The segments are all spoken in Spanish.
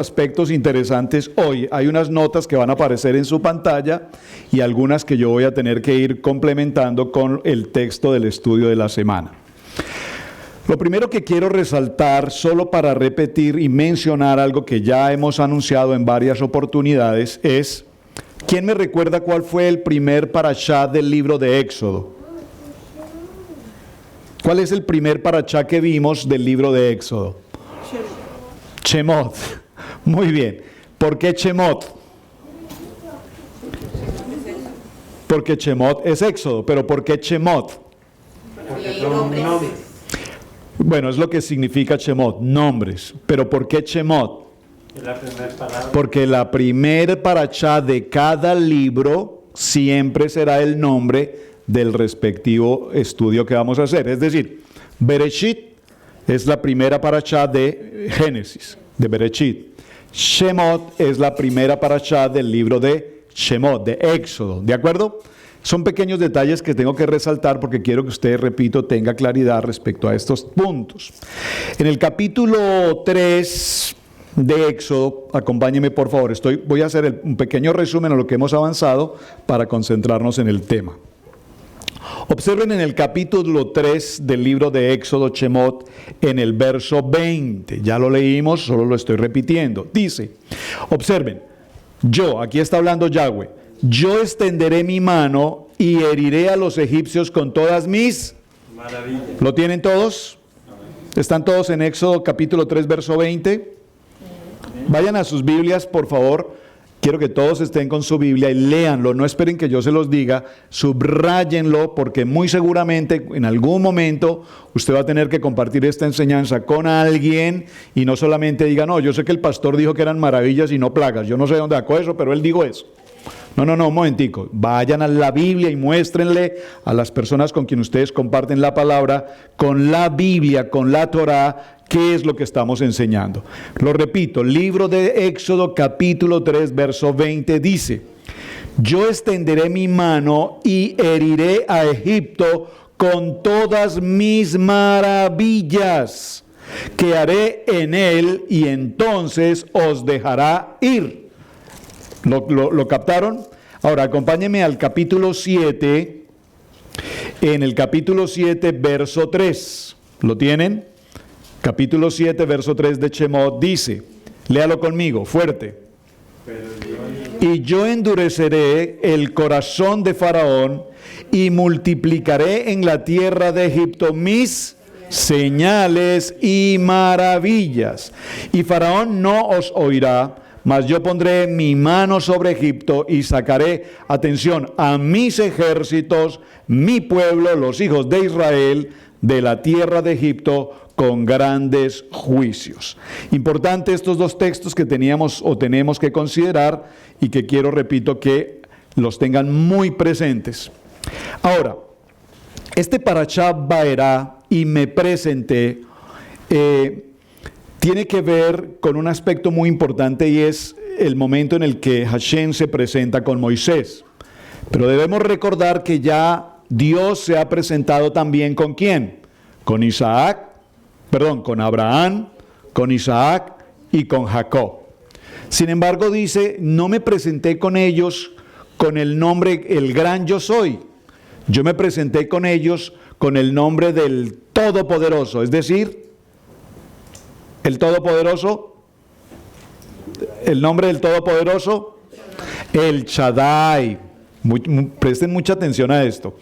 aspectos interesantes hoy. Hay unas notas que van a aparecer en su pantalla y algunas que yo voy a tener que ir complementando con el texto del estudio de la semana. Lo primero que quiero resaltar, solo para repetir y mencionar algo que ya hemos anunciado en varias oportunidades, es, ¿quién me recuerda cuál fue el primer parashá del libro de Éxodo? ¿Cuál es el primer parashá que vimos del libro de Éxodo? Shemot. Muy bien. ¿Por qué Shemot? Porque Shemot es Éxodo, pero ¿por qué Shemot? Porque son nombres. Bueno, es lo que significa Shemot, nombres. Pero ¿por qué Shemot? Es la primera palabra. Porque la primer parashá de cada libro siempre será el nombre del respectivo estudio que vamos a hacer. Es decir, Bereshit es la primera parashá de Génesis, de Bereshit. Shemot es la primera parashá del libro de Shemot, de Éxodo, ¿de acuerdo? Son pequeños detalles que tengo que resaltar porque quiero que usted, repito, tenga claridad respecto a estos puntos. En el capítulo 3 de Éxodo, acompáñeme por favor, voy a hacer un pequeño resumen de lo que hemos avanzado para concentrarnos en el tema. Observen en el capítulo 3 del libro de Éxodo, Shemot, en el verso 20. Ya lo leímos, solo lo estoy repitiendo. Dice, observen, aquí está hablando Yahweh, yo extenderé mi mano y heriré a los egipcios con todas mis Maravilla. ¿Lo tienen todos? ¿Están todos en Éxodo capítulo 3, verso 20? Vayan a sus Biblias, por favor. Quiero que todos estén con su Biblia y léanlo, no esperen que yo se los diga, subráyenlo porque muy seguramente en algún momento usted va a tener que compartir esta enseñanza con alguien y no solamente diga, no, yo sé que el pastor dijo que eran maravillas y no plagas, yo no sé dónde sacó eso, pero él dijo eso. No, un momentico, vayan a la Biblia y muéstrenle a las personas con quien ustedes comparten la palabra, con la Biblia, con la Torá, qué es lo que estamos enseñando. Lo repito, libro de Éxodo capítulo 3, verso 20 dice, yo extenderé mi mano y heriré a Egipto con todas mis maravillas que haré en él y entonces os dejará ir. ¿Lo captaron? Ahora acompáñenme al capítulo 7, en el capítulo 7, verso 3. ¿Lo tienen? Capítulo 7, verso 3 de Shemot dice, léalo conmigo, fuerte. Y yo endureceré el corazón de Faraón y multiplicaré en la tierra de Egipto mis señales y maravillas. Y Faraón no os oirá, mas yo pondré mi mano sobre Egipto y sacaré, atención, a mis ejércitos, mi pueblo, los hijos de Israel, de la tierra de Egipto, con grandes juicios. Importante estos dos textos que teníamos o tenemos que considerar y que quiero, repito, que los tengan muy presentes. Ahora, este parashá Vaerá y me presenté, tiene que ver con un aspecto muy importante y es el momento en el que Hashem se presenta con Moisés. Pero debemos recordar que ya Dios se ha presentado también ¿con quién? Con Abraham, con Isaac y con Jacob. Sin embargo dice, no me presenté con ellos con el nombre, el gran yo soy. Yo me presenté con ellos con el nombre del Todopoderoso, es decir, el Todopoderoso, el nombre del Todopoderoso, el Shaddai. Presten mucha atención a esto.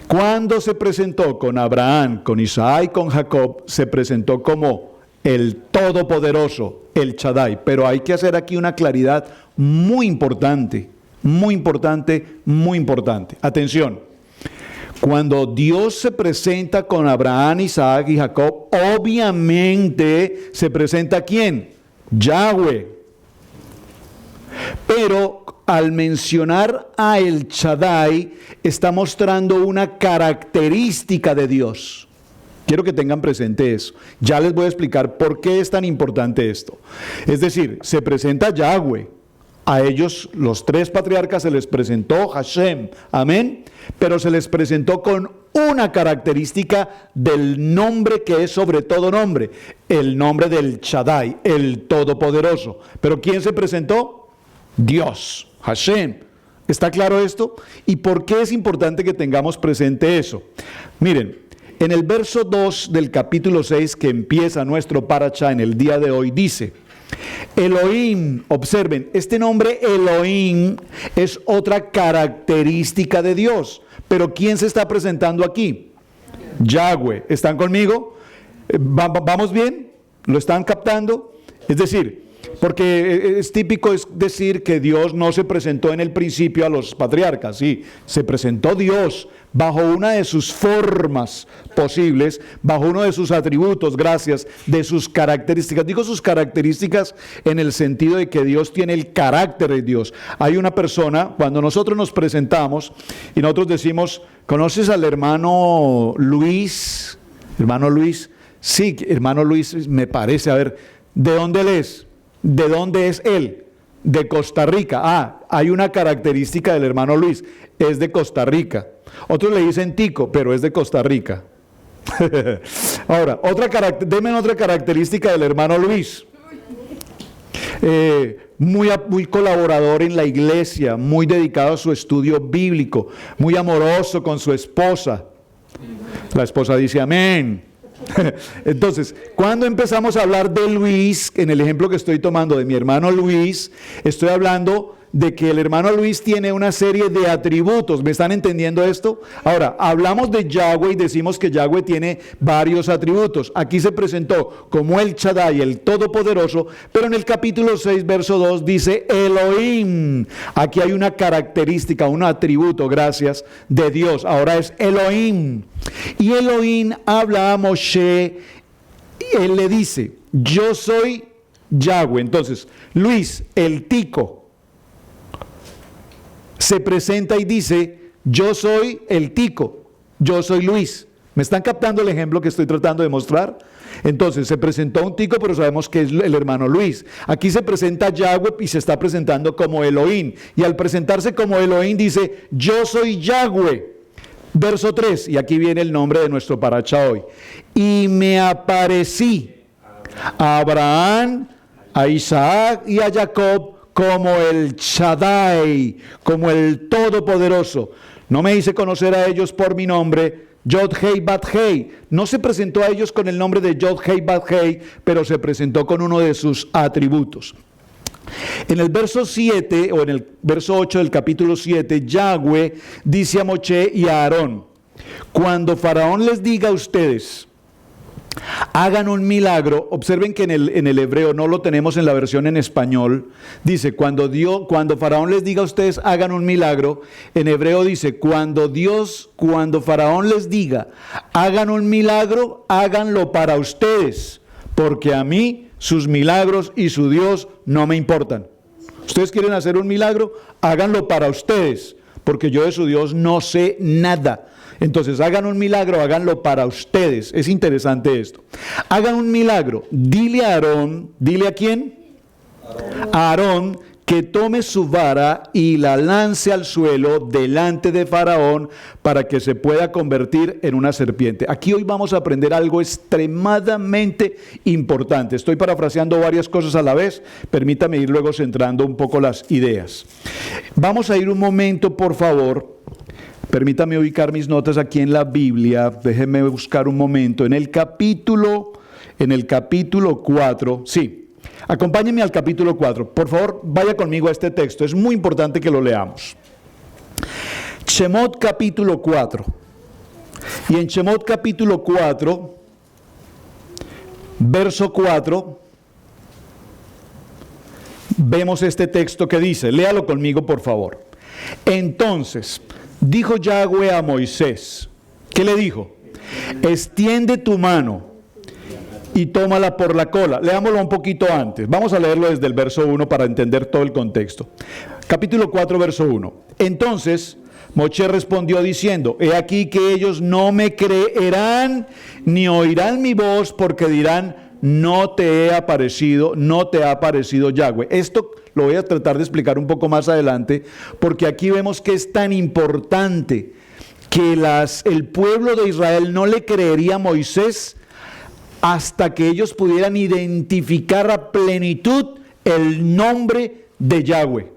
Cuando se presentó con Abraham, con Isaac y con Jacob, se presentó como el Todopoderoso, el Shaddai. Pero hay que hacer aquí una claridad muy importante, muy importante, muy importante. Atención. Cuando Dios se presenta con Abraham, Isaac y Jacob, obviamente se presenta ¿quién? Yahweh. Pero al mencionar a el Shaddai, está mostrando una característica de Dios. Quiero que tengan presente eso. Ya les voy a explicar por qué es tan importante esto. Es decir, se presenta Yahweh, A ellos, los 3 patriarcas, se les presentó Hashem, amén, pero se les presentó con una característica del nombre que es sobre todo nombre, el nombre del Shaddai, el Todopoderoso. ¿Pero quién se presentó? Dios, Hashem. ¿Está claro esto? ¿Y por qué es importante que tengamos presente eso? Miren, en el verso 2 del capítulo 6 que empieza nuestro parashá en el día de hoy, dice: Elohim, observen, este nombre Elohim es otra característica de Dios. Pero ¿quién se está presentando aquí? Yahweh. ¿Están conmigo? ¿Vamos bien? ¿Lo están captando? Es decir, porque es típico decir que Dios no se presentó en el principio a los patriarcas. Sí, se presentó Dios bajo una de sus formas posibles, bajo uno de sus atributos, gracias, de sus características. Digo sus características en el sentido de que Dios tiene el carácter de Dios. Hay una persona, cuando nosotros nos presentamos y nosotros decimos: ¿conoces al hermano Luis? ¿Hermano Luis? Sí, hermano Luis, me parece. A ver, ¿de dónde él es? ¿De dónde es él? De Costa Rica. Ah, hay una característica del hermano Luis, es de Costa Rica. Otros le dicen Tico, pero es de Costa Rica. Ahora, denme otra característica del hermano Luis. Muy colaborador en la iglesia, muy dedicado a su estudio bíblico, muy amoroso con su esposa. La esposa dice amén. Entonces, cuando empezamos a hablar de Luis, en el ejemplo que estoy tomando de mi hermano Luis, estoy hablando de que el hermano Luis tiene una serie de atributos. ¿Me están entendiendo esto? Ahora, hablamos de Yahweh y decimos que Yahweh tiene varios atributos. Aquí se presentó como el Shaddai, el Todopoderoso, pero en el capítulo 6, verso 2 dice Elohim. Aquí hay una característica, un atributo, gracias, de Dios. Ahora es Elohim. Y Elohim habla a Moshe, él le dice: yo soy Yahweh. Entonces, Luis, el tico, se presenta y dice: yo soy el tico, yo soy Luis. ¿Me están captando el ejemplo que estoy tratando de mostrar? Entonces, se presentó un tico, pero sabemos que es el hermano Luis. Aquí se presenta Yahweh y se está presentando como Elohim. Y al presentarse como Elohim dice: yo soy Yahweh. Verso 3, y aquí viene el nombre de nuestro parashá hoy. Y me aparecí a Abraham, a Isaac y a Jacob como el Shaddai, como el Todopoderoso. No me hice conocer a ellos por mi nombre, Yod Hei Bat Hei. No se presentó a ellos con el nombre de Yod Hei Bat Hei, pero se presentó con uno de sus atributos. En el verso 7 o en el verso 8 del capítulo 7, Yahweh dice a Moshe y a Aarón: cuando Faraón les diga a ustedes, hagan un milagro. Observen que en el hebreo, no lo tenemos en la versión en español, dice cuando Faraón les diga a ustedes hagan un milagro. En hebreo dice cuando Faraón les diga hagan un milagro, háganlo para ustedes, porque a mí sus milagros y su Dios no me importan. Ustedes quieren hacer un milagro, háganlo para ustedes, porque yo de su Dios no sé nada. Entonces, hagan un milagro, háganlo para ustedes. Es interesante esto. Hagan un milagro. Dile a Aarón, ¿dile a quién? A Aarón, que tome su vara y la lance al suelo delante de Faraón para que se pueda convertir en una serpiente. Aquí hoy vamos a aprender algo extremadamente importante. Estoy parafraseando varias cosas a la vez. Permítame ir luego centrando un poco las ideas. Vamos a ir un momento, por favor. Permítame ubicar mis notas aquí en la Biblia. Déjenme buscar un momento. En el capítulo 4, sí. Acompáñenme al capítulo 4. Por favor, vaya conmigo a este texto. Es muy importante que lo leamos. Shemot capítulo 4. Y en Shemot capítulo 4, verso 4, vemos este texto que dice, léalo conmigo por favor. Entonces, dijo Yahweh a Moisés, ¿qué le dijo? Extiende tu mano y tómala por la cola. Leámoslo un poquito antes. Vamos a leerlo desde el verso 1 para entender todo el contexto. Capítulo 4, verso 1. Entonces Moshe respondió diciendo, he aquí que ellos no me creerán ni oirán mi voz, porque dirán, no te ha aparecido Yahweh. Esto lo voy a tratar de explicar un poco más adelante, porque aquí vemos que es tan importante que el pueblo de Israel no le creería a Moisés hasta que ellos pudieran identificar a plenitud el nombre de Yahweh.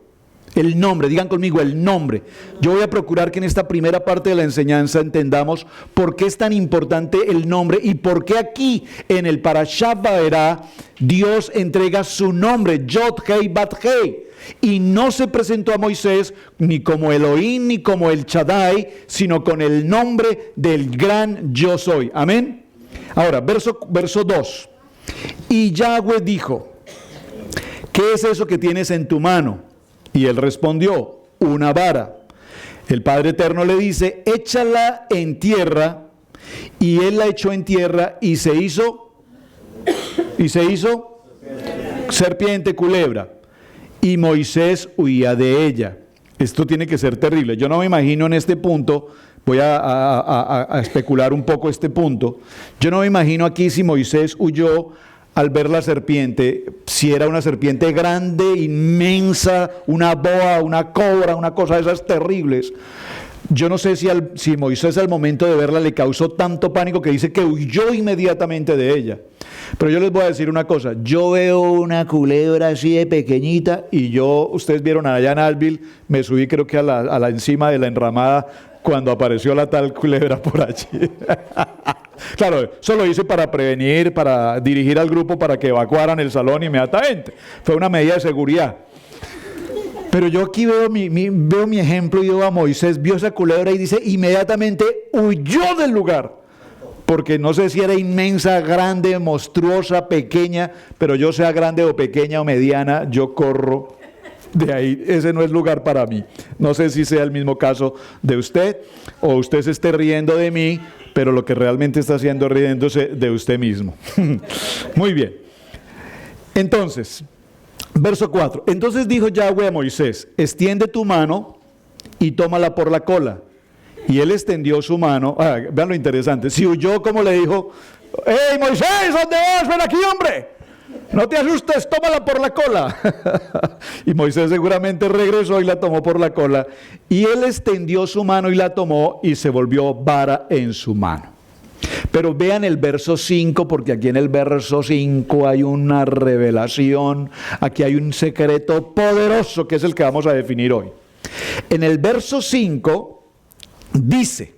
El nombre, digan conmigo, el nombre. Yo voy a procurar que en esta primera parte de la enseñanza entendamos por qué es tan importante el nombre y por qué aquí en el Parashat Vaerá Dios entrega su nombre, Yod Hei Bat Hei, y no se presentó a Moisés ni como Elohim ni como el Shaddai, sino con el nombre del gran yo soy. Amén. Ahora, verso 2. Y Yahweh dijo: ¿qué es eso que tienes en tu mano? Y él respondió: una vara. El Padre Eterno le dice: échala en tierra. Y él la echó en tierra y se hizo serpiente, culebra. Y Moisés huía de ella. Esto tiene que ser terrible. Yo no me imagino en este punto, voy a especular un poco este punto. Yo no me imagino aquí si Moisés huyó al ver la serpiente, si era una serpiente grande, inmensa, una boa, una cobra, una cosa de esas terribles. Yo no sé si Moisés al momento de verla le causó tanto pánico que dice que huyó inmediatamente de ella. Pero yo les voy a decir una cosa: yo veo una culebra así de pequeñita y ustedes vieron allá en Alville, me subí creo que a la encima de la enramada cuando apareció la tal culebra por allí. Claro, eso lo hice para prevenir, para dirigir al grupo para que evacuaran el salón inmediatamente. Fue una medida de seguridad. Pero yo aquí veo mi ejemplo y veo a Moisés, vio esa culebra y dice, inmediatamente huyó del lugar. Porque no sé si era inmensa, grande, monstruosa, pequeña, pero yo sea grande o pequeña o mediana, yo corro de ahí. Ese no es lugar para mí. No sé si sea el mismo caso de usted o usted se esté riendo de mí, pero lo que realmente está haciendo es riéndose de usted mismo. Muy bien. Entonces, verso 4. Entonces dijo Yahweh a Moisés: extiende tu mano y tómala por la cola. Y él extendió su mano. Vean lo interesante. Si huyó, como le dijo: ¡Hey Moisés, ¿dónde vas? Ven aquí, hombre. No te asustes, tómala por la cola. Y Moisés seguramente regresó y la tomó por la cola. Y él extendió su mano y la tomó y se volvió vara en su mano. Pero vean el verso 5, porque aquí en el verso 5 hay una revelación. Aquí hay un secreto poderoso que es el que vamos a definir hoy. En el verso 5 dice: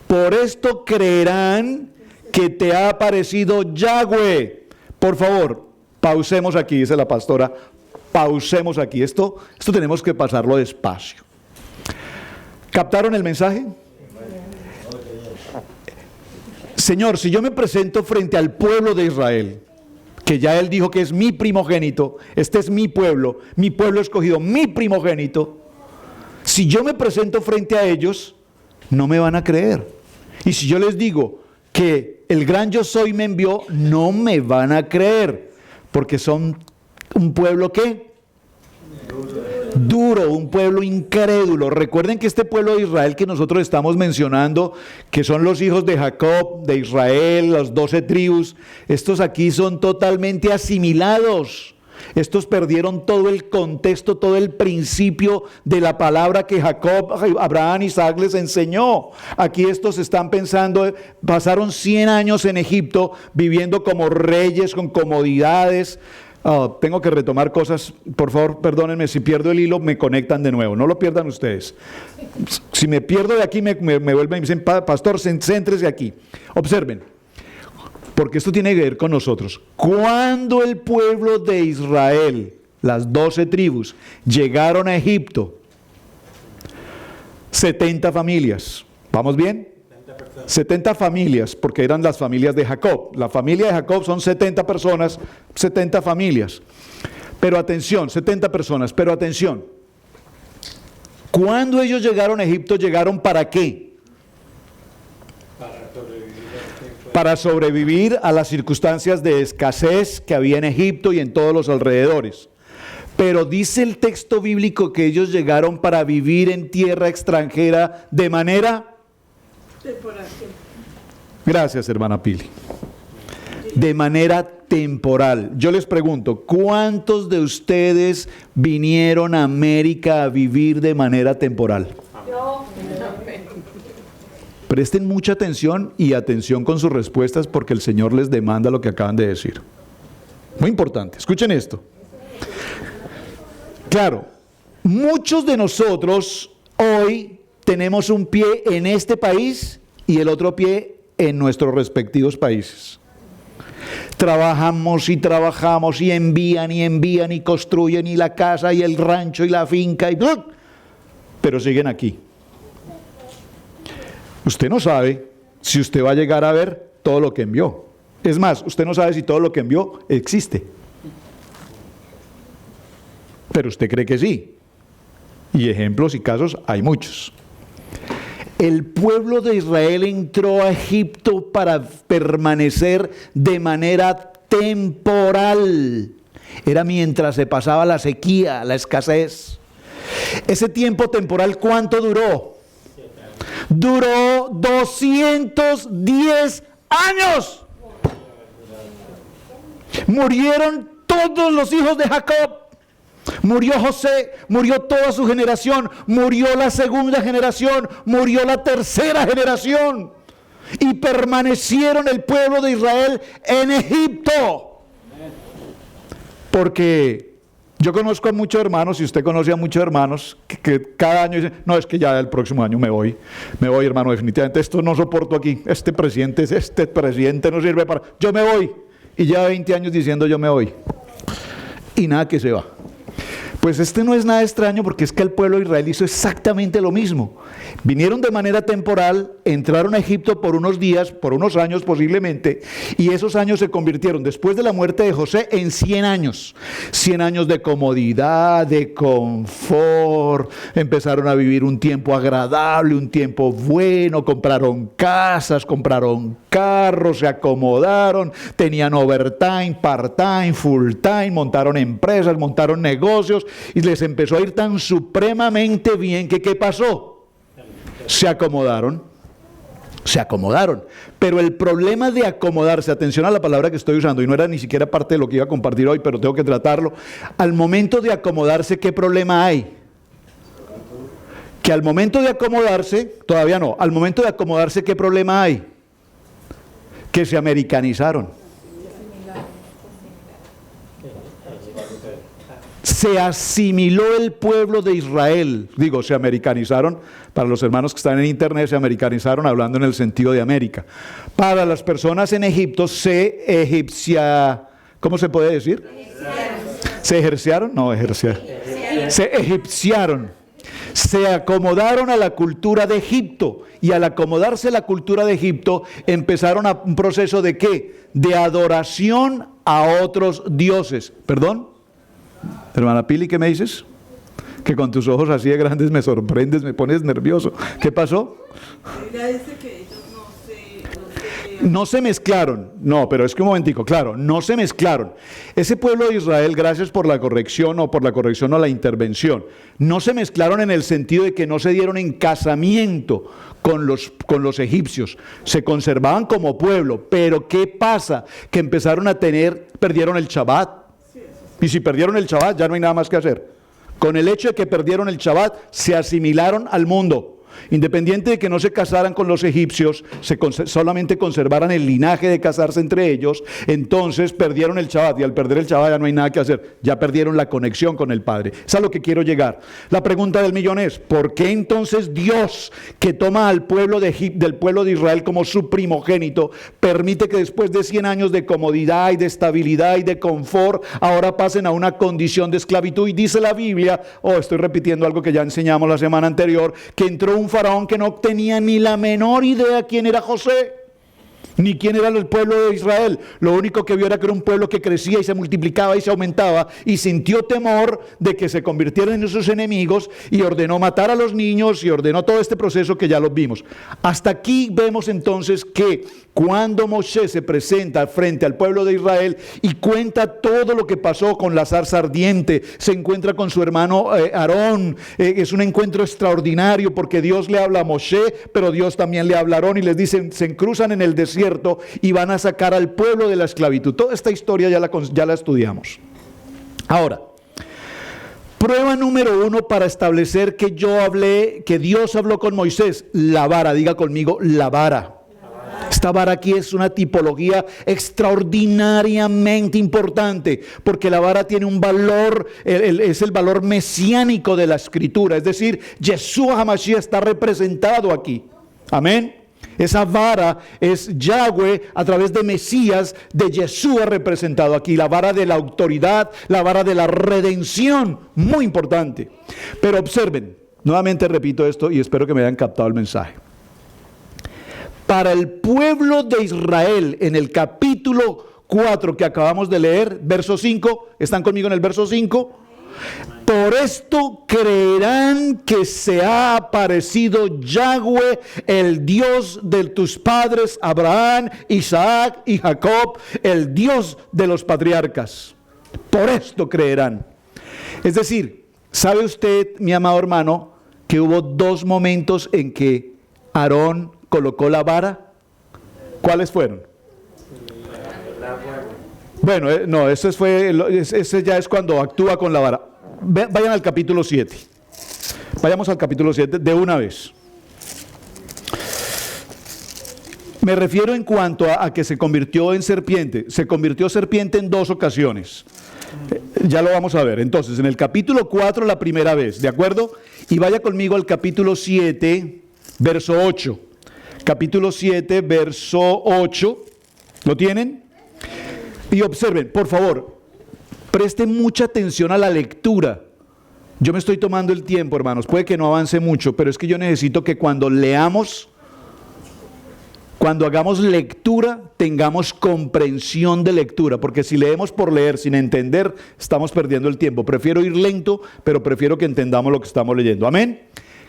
por esto creerán que te ha aparecido Yahweh. Por favor, pausemos aquí, dice la pastora, pausemos aquí. Esto tenemos que pasarlo despacio. ¿Captaron el mensaje? Señor, si yo me presento frente al pueblo de Israel, que ya Él dijo que es mi primogénito, este es mi pueblo escogido, mi primogénito, si yo me presento frente a ellos, no me van a creer. Y si yo les digo que el gran yo soy me envió, no me van a creer, porque son un pueblo ¿qué? Duro, un pueblo incrédulo. Recuerden que este pueblo de Israel que nosotros estamos mencionando, que son los hijos de Jacob, de Israel, las 12 tribus, estos aquí son totalmente asimilados. Estos perdieron todo el contexto, todo el principio de la palabra que Jacob, Abraham, Isaac les enseñó. Aquí estos están pensando, pasaron 100 años en Egipto viviendo como reyes, con comodidades. Tengo que retomar cosas, por favor, perdónenme, si pierdo el hilo me conectan de nuevo, no lo pierdan ustedes. Si me pierdo de aquí me vuelven y me dicen, pastor, céntrese aquí. Observen, porque esto tiene que ver con nosotros. Cuando el pueblo de Israel, las 12 tribus, llegaron a Egipto, 70 familias, ¿vamos bien? 70 familias, porque eran las familias de Jacob. La familia de Jacob son 70 personas, 70 familias. Pero atención, 70 personas, pero atención. Cuando ellos llegaron a Egipto, ¿llegaron para qué? Para sobrevivir a las circunstancias de escasez que había en Egipto y en todos los alrededores. Pero dice el texto bíblico que ellos llegaron para vivir en tierra extranjera de manera... Gracias, hermana Pili. De manera temporal. Yo les pregunto, ¿cuántos de ustedes vinieron a América a vivir de manera temporal? Presten mucha atención y atención con sus respuestas porque el Señor les demanda lo que acaban de decir. Muy importante, escuchen esto. Claro, muchos de nosotros hoy tenemos un pie en este país y el otro pie en nuestros respectivos países. Trabajamos y trabajamos y envían y construyen y la casa y el rancho y la finca y ¡plum! Pero siguen aquí. Usted no sabe si usted va a llegar a ver todo lo que envió. Es más, usted no sabe si todo lo que envió existe. Pero usted cree que sí. Y ejemplos y casos hay muchos. El pueblo de Israel entró a Egipto para permanecer de manera temporal. Era mientras se pasaba la sequía, la escasez. Ese tiempo temporal, ¿cuánto duró? Duró 210 años. Murieron todos los hijos de Jacob. Murió José, murió toda su generación, murió la segunda generación, murió la tercera generación. Y permanecieron el pueblo de Israel en Egipto. Porque yo conozco a muchos hermanos, y usted conoce a muchos hermanos, que cada año dicen, no, es que ya el próximo año me voy hermano, definitivamente esto no soporto aquí, este presidente no sirve para, yo me voy. Y ya 20 años diciendo yo me voy. Y nada que se va. Pues no es nada extraño porque es que el pueblo de Israel hizo exactamente lo mismo. Vinieron de manera temporal, entraron a Egipto por unos días, por unos años posiblemente, y esos años se convirtieron, después de la muerte de José, en 100 años. 100 años de comodidad, de confort, empezaron a vivir un tiempo agradable, un tiempo bueno, compraron casas, compraron carros, se acomodaron, tenían overtime, part-time, full-time, montaron empresas, montaron negocios, y les empezó a ir tan supremamente bien que ¿qué pasó? Se acomodaron. Pero el problema de acomodarse, atención a la palabra que estoy usando, y no era ni siquiera parte de lo que iba a compartir hoy, pero tengo que tratarlo. Al momento de acomodarse, ¿qué problema hay? Que al momento de acomodarse, todavía no, al momento de acomodarse, ¿qué problema hay? Que se americanizaron. Se asimiló el pueblo de Israel, se americanizaron, para los hermanos que están en internet, se americanizaron hablando en el sentido de América. Para las personas en Egipto ¿cómo se puede decir? ¿Se ejerciaron? No, se egipciaron. Se acomodaron a la cultura de Egipto, y al acomodarse a la cultura de Egipto, empezaron un proceso de ¿qué? De adoración a otros dioses. ¿Perdón? Hermana Pili, ¿qué me dices? Que con tus ojos así de grandes me sorprendes, me pones nervioso. ¿Qué pasó? Ella dice que ellos no se mezclaron. No, pero es que un momentico, claro, no se mezclaron. Ese pueblo de Israel, gracias por la corrección o la intervención, no se mezclaron en el sentido de que no se dieron en casamiento con los egipcios. Se conservaban como pueblo, pero ¿qué pasa? Que perdieron el Shabbat. Y si perdieron el Shabbat, ya no hay nada más que hacer. Con el hecho de que perdieron el Shabbat, se asimilaron al mundo. Independiente de que no se casaran con los egipcios, solamente conservaran el linaje de casarse entre ellos, entonces perdieron el Shabbat, y al perder el Shabbat ya no hay nada que hacer, ya perdieron la conexión con el Padre. Es a lo que quiero llegar. La pregunta del millón es, ¿por qué entonces Dios, que toma al pueblo del pueblo de Israel como su primogénito, permite que después de 100 años de comodidad y de estabilidad y de confort, ahora pasen a una condición de esclavitud? Y dice la Biblia, estoy repitiendo algo que ya enseñamos la semana anterior, que entró un faraón que no tenía ni la menor idea quién era José, ni quién era el pueblo de Israel. Lo único que vio era que era un pueblo que crecía y se multiplicaba y se aumentaba, y sintió temor de que se convirtieran en sus enemigos, y ordenó matar a los niños, y ordenó todo este proceso que ya lo vimos. Hasta aquí vemos entonces que cuando Moshe se presenta frente al pueblo de Israel y cuenta todo lo que pasó con la zarza ardiente, se encuentra con su hermano Aarón, es un encuentro extraordinario porque Dios le habla a Moshe, pero Dios también le habla a Aarón, y les dicen, se cruzan en el desierto desierto y van a sacar al pueblo de la esclavitud. Toda esta historia ya la estudiamos. Ahora, prueba número 1 para establecer que Dios habló con Moisés, la vara. Diga conmigo, la vara. Esta vara aquí es una tipología extraordinariamente importante, porque la vara tiene un valor, es el valor mesiánico de la escritura, es decir, Yeshua HaMashiach está representado aquí. Amén. Esa vara es Yahweh a través de Mesías, de Yeshua representado aquí, la vara de la autoridad, la vara de la redención, muy importante. Pero observen, nuevamente repito esto y espero que me hayan captado el mensaje. Para el pueblo de Israel, en el capítulo 4 que acabamos de leer, verso 5, ¿están conmigo en el verso 5? Por esto creerán que se ha aparecido Yahweh, el Dios de tus padres, Abraham, Isaac y Jacob, el Dios de los patriarcas. Por esto creerán. Es decir, ¿sabe usted, mi amado hermano, que hubo 2 momentos en que Aarón colocó la vara? ¿Cuáles fueron? Bueno, no, ese ya es cuando actúa con la vara. Vayan al capítulo 7. Vayamos al capítulo 7 de una vez. Me refiero en cuanto a que se convirtió en serpiente. Se convirtió serpiente en 2 ocasiones. Ya lo vamos a ver. Entonces, en el capítulo 4 la primera vez, ¿de acuerdo? Y vaya conmigo al capítulo 7, verso 8. Capítulo 7, verso 8. ¿Lo tienen? Y observen, por favor, presten mucha atención a la lectura. Yo me estoy tomando el tiempo, hermanos. Puede que no avance mucho, pero es que yo necesito que cuando leamos, cuando hagamos lectura, tengamos comprensión de lectura. Porque si leemos por leer sin entender, estamos perdiendo el tiempo. Prefiero ir lento, pero prefiero que entendamos lo que estamos leyendo. Amén.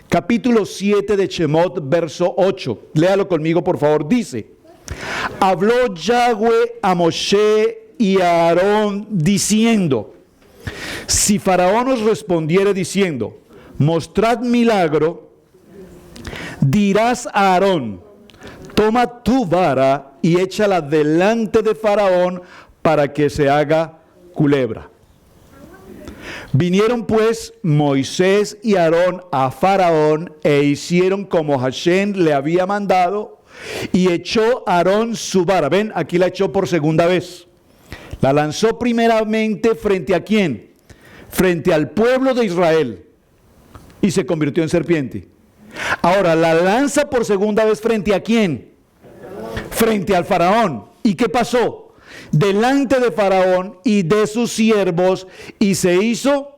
Capítulo 7 de Shemot, verso 8. Léalo conmigo, por favor. Dice: habló Yahweh a Moshe y a Aarón diciendo: si Faraón os respondiere diciendo, mostrad milagro, dirás a Aarón: toma tu vara y échala delante de Faraón para que se haga culebra. Vinieron pues Moisés y Aarón a Faraón e hicieron como Hashem le había mandado, y echó Aarón su vara. Ven, aquí la echó por segunda vez. La lanzó primeramente frente a ¿quién? Frente al pueblo de Israel, y se convirtió en serpiente. Ahora la lanza por segunda vez frente a ¿quién? Frente al Faraón. ¿Y qué pasó? Delante de Faraón y de sus siervos, y se hizo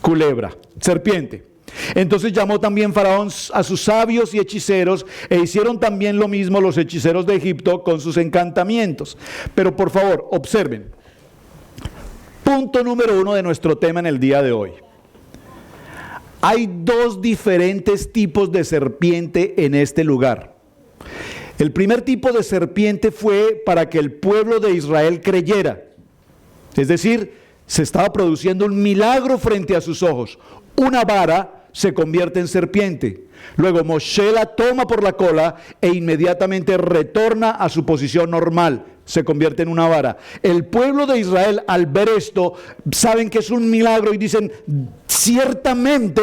culebra, serpiente. Entonces llamó también Faraón a sus sabios y hechiceros, e hicieron también lo mismo los hechiceros de Egipto con sus encantamientos. Pero por favor, observen. Punto número 1 de nuestro tema en el día de hoy. Hay 2 diferentes tipos de serpiente en este lugar. El primer tipo de serpiente fue para que el pueblo de Israel creyera. Es decir, se estaba produciendo un milagro frente a sus ojos. Una vara se convierte en serpiente. Luego Moshe la toma por la cola e inmediatamente retorna a su posición normal. Se convierte en una vara. El pueblo de Israel, al ver esto, saben que es un milagro y dicen: ciertamente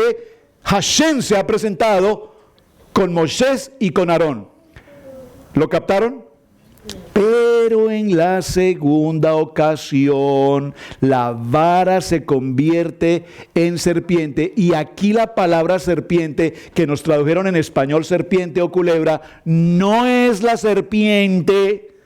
Hashem se ha presentado con Moisés y con Aarón. ¿Lo captaron? Pero en la segunda ocasión la vara se convierte en serpiente, y aquí la palabra serpiente, que nos tradujeron en español serpiente o culebra, no es la serpiente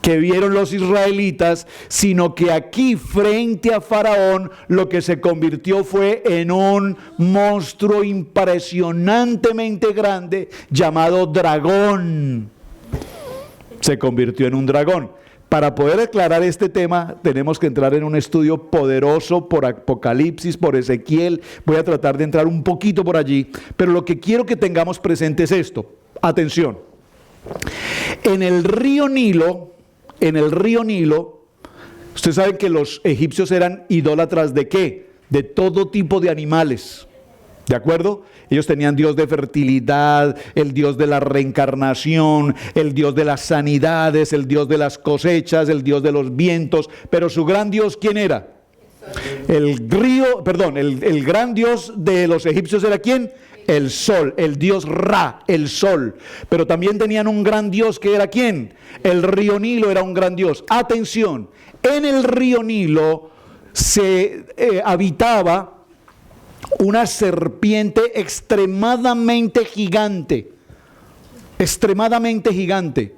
que vieron los israelitas, sino que aquí frente a Faraón lo que se convirtió fue en un monstruo impresionantemente grande llamado dragón. Se convirtió en un dragón. Para poder aclarar este tema tenemos que entrar en un estudio poderoso por Apocalipsis, por Ezequiel. Voy a tratar de entrar un poquito por allí, pero lo que quiero que tengamos presente es esto. Atención. En el río Nilo, ustedes saben que los egipcios eran idólatras ¿de qué? De todo tipo de animales. ¿De acuerdo? Ellos tenían Dios de fertilidad, el Dios de la reencarnación, el Dios de las sanidades, el Dios de las cosechas, el Dios de los vientos. Pero su gran Dios, ¿quién era? El gran Dios de los egipcios era ¿quién? El sol, el Dios Ra, el sol. Pero también tenían un gran Dios que era ¿quién? El río Nilo era un gran Dios. Atención, en el río Nilo se habitaba una serpiente extremadamente gigante. Extremadamente gigante.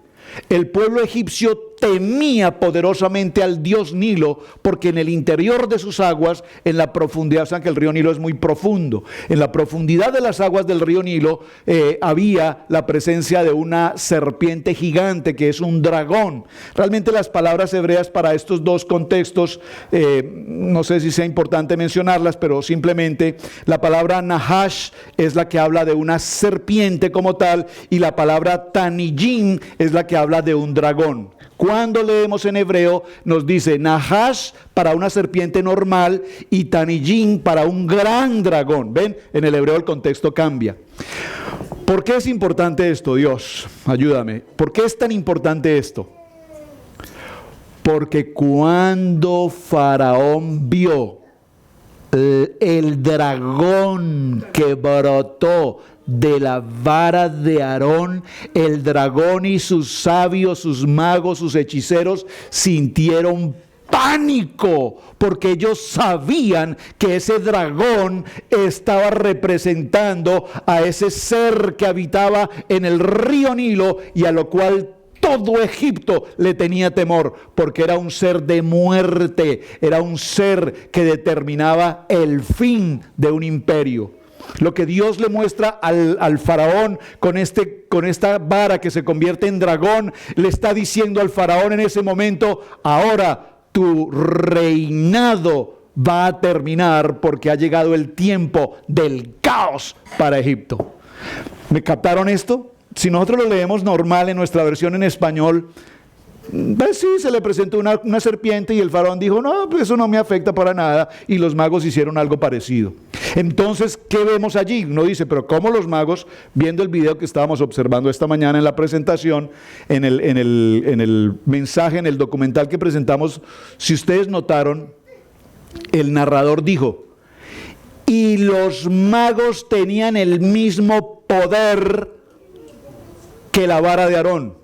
El pueblo egipcio temía poderosamente al dios Nilo, porque en el interior de sus aguas, en la profundidad, saben que el río Nilo es muy profundo, en la profundidad de las aguas del río Nilo había la presencia de una serpiente gigante que es un dragón. Realmente las palabras hebreas para estos dos contextos, no sé si sea importante mencionarlas, pero simplemente la palabra Nahash es la que habla de una serpiente como tal, y la palabra Tanijin es la que habla de un dragón. Cuando leemos en hebreo nos dice Nahash para una serpiente normal y Tanijin para un gran dragón. ¿Ven? En el hebreo el contexto cambia. ¿Por qué es importante esto, Dios? Ayúdame. ¿Por qué es tan importante esto? Porque cuando Faraón vio el dragón que brotó de la vara de Aarón, el dragón y sus sabios, sus magos, sus hechiceros sintieron pánico, porque ellos sabían que ese dragón estaba representando a ese ser que habitaba en el río Nilo y a lo cual todo Egipto le tenía temor, porque era un ser de muerte, era un ser que determinaba el fin de un imperio. Lo que Dios le muestra al faraón con esta vara que se convierte en dragón, le está diciendo al faraón en ese momento: ahora tu reinado va a terminar, porque ha llegado el tiempo del caos para Egipto. ¿Me captaron esto? Si nosotros lo leemos normal en nuestra versión en español, pues sí, se le presentó una serpiente y el faraón dijo: no, pues eso no me afecta para nada, y los magos hicieron algo parecido. Entonces, ¿qué vemos allí? Uno dice: pero ¿cómo los magos, viendo el video que estábamos observando esta mañana en la presentación, en el mensaje, en el documental que presentamos, si ustedes notaron, el narrador dijo: y los magos tenían el mismo poder que la vara de Aarón.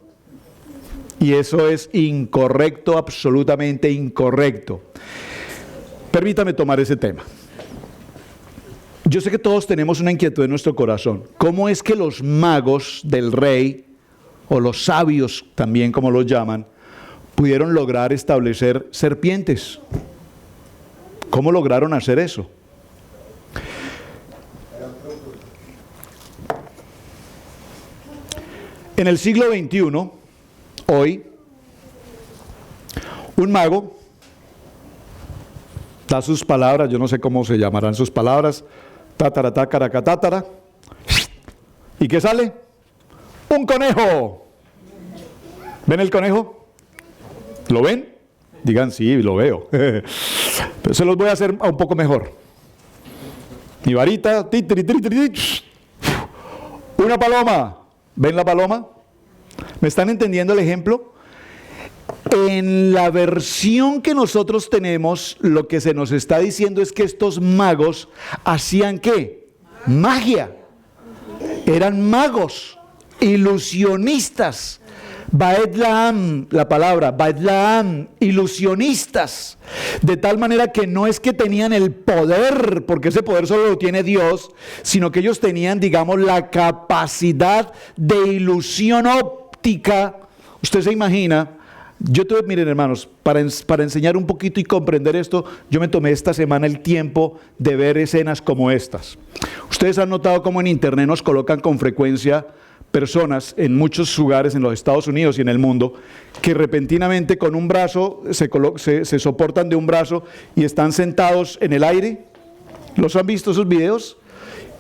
Y eso es incorrecto, absolutamente incorrecto. Permítame tomar ese tema. Yo sé que todos tenemos una inquietud en nuestro corazón. ¿Cómo es que los magos del rey, o los sabios también como los llaman, pudieron lograr establecer serpientes? ¿Cómo lograron hacer eso? En el siglo XXI, hoy, un mago da sus palabras, yo no sé cómo se llamarán sus palabras, tátara, caracatátara, ¿y qué sale? ¡Un conejo! ¿Ven el conejo? ¿Lo ven? Digan sí, lo veo. Pero se los voy a hacer un poco mejor. Mi varita, una paloma. ¿Ven la paloma? ¿Me están entendiendo el ejemplo? En la versión que nosotros tenemos, lo que se nos está diciendo es que estos magos hacían ¿qué? Magia. Eran magos, ilusionistas. Baedlaam, la palabra, Baedlaam, ilusionistas. De tal manera que no es que tenían el poder, porque ese poder solo lo tiene Dios, sino que ellos tenían, digamos, la capacidad de ilusión óptica. Usted se imagina, miren hermanos, para enseñar un poquito y comprender esto, yo me tomé esta semana el tiempo de ver escenas como estas. Ustedes han notado cómo en internet nos colocan con frecuencia personas en muchos lugares en los Estados Unidos y en el mundo que repentinamente con un brazo se soportan de un brazo y están sentados en el aire. ¿Los han visto esos videos?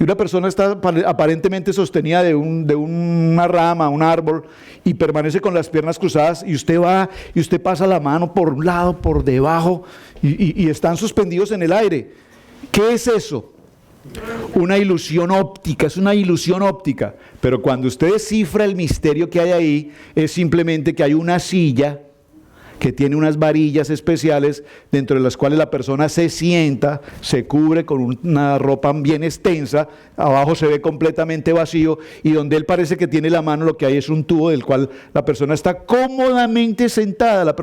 Y una persona está aparentemente sostenida de una rama, un árbol, y permanece con las piernas cruzadas, y usted va y usted pasa la mano por un lado, por debajo, y están suspendidos en el aire. ¿Qué es eso? Una ilusión óptica, es una ilusión óptica. Pero cuando usted descifra el misterio que hay ahí, es simplemente que hay una silla que tiene unas varillas especiales dentro de las cuales la persona se sienta, se cubre con una ropa bien extensa, abajo se ve completamente vacío y donde él parece que tiene la mano, lo que hay es un tubo del cual la persona está cómodamente sentada,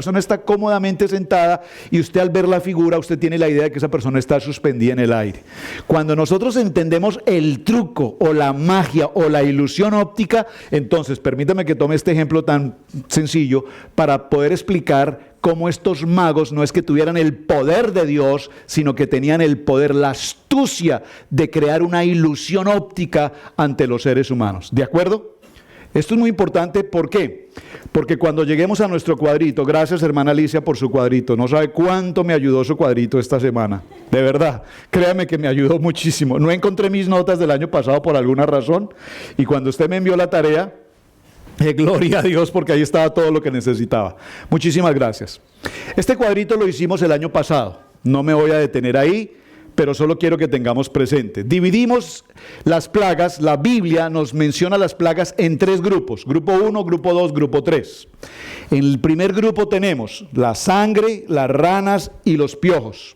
y usted al ver la figura, usted tiene la idea de que esa persona está suspendida en el aire. Cuando nosotros entendemos el truco o la magia o la ilusión óptica, entonces permítame que tome este ejemplo tan sencillo para poder explicar cómo estos magos no es que tuvieran el poder de Dios, sino que tenían el poder, la astucia de crear una ilusión óptica ante los seres humanos. ¿De acuerdo? Esto es muy importante, ¿por qué? Porque cuando lleguemos a nuestro cuadrito, gracias hermana Alicia por su cuadrito, no sabe cuánto me ayudó su cuadrito esta semana, de verdad, créame que me ayudó muchísimo. No encontré mis notas del año pasado por alguna razón, y cuando usted me envió la tarea, gloria a Dios, porque ahí estaba todo lo que necesitaba. Muchísimas gracias. Este cuadrito lo hicimos el año pasado. No me voy a detener ahí, pero solo quiero que tengamos presente. Dividimos las plagas. La Biblia nos menciona las plagas en 3 grupos. Grupo 1, grupo 2, grupo 3. En el primer grupo tenemos la sangre, las ranas y los piojos.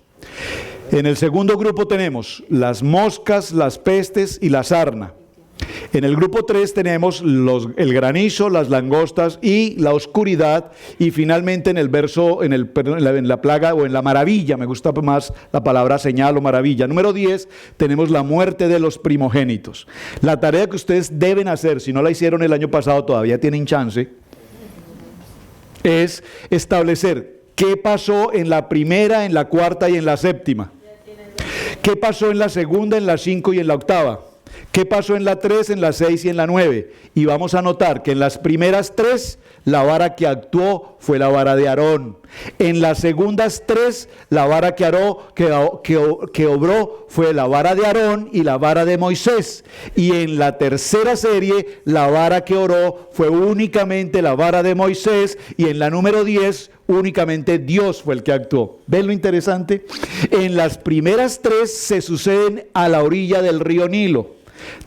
En el segundo grupo tenemos las moscas, las pestes y la sarna. En el grupo 3 tenemos el granizo, las langostas y la oscuridad, y finalmente en la plaga o en la maravilla, me gusta más la palabra señal o maravilla, número 10, tenemos la muerte de los primogénitos. La tarea que ustedes deben hacer, si no la hicieron el año pasado, todavía tienen chance, es establecer qué pasó en la primera, en la cuarta y en la séptima, qué pasó en la segunda, en la 5 y en la octava, ¿qué pasó en la 3, en la 6 y en la 9? Y vamos a notar que en las primeras 3, la vara que actuó fue la vara de Aarón. En las segundas 3, la vara que obró fue la vara de Aarón y la vara de Moisés. Y en la tercera serie, la vara que oró fue únicamente la vara de Moisés. Y en la número 10, únicamente Dios fue el que actuó. ¿Ven lo interesante? En las primeras 3 se suceden a la orilla del río Nilo.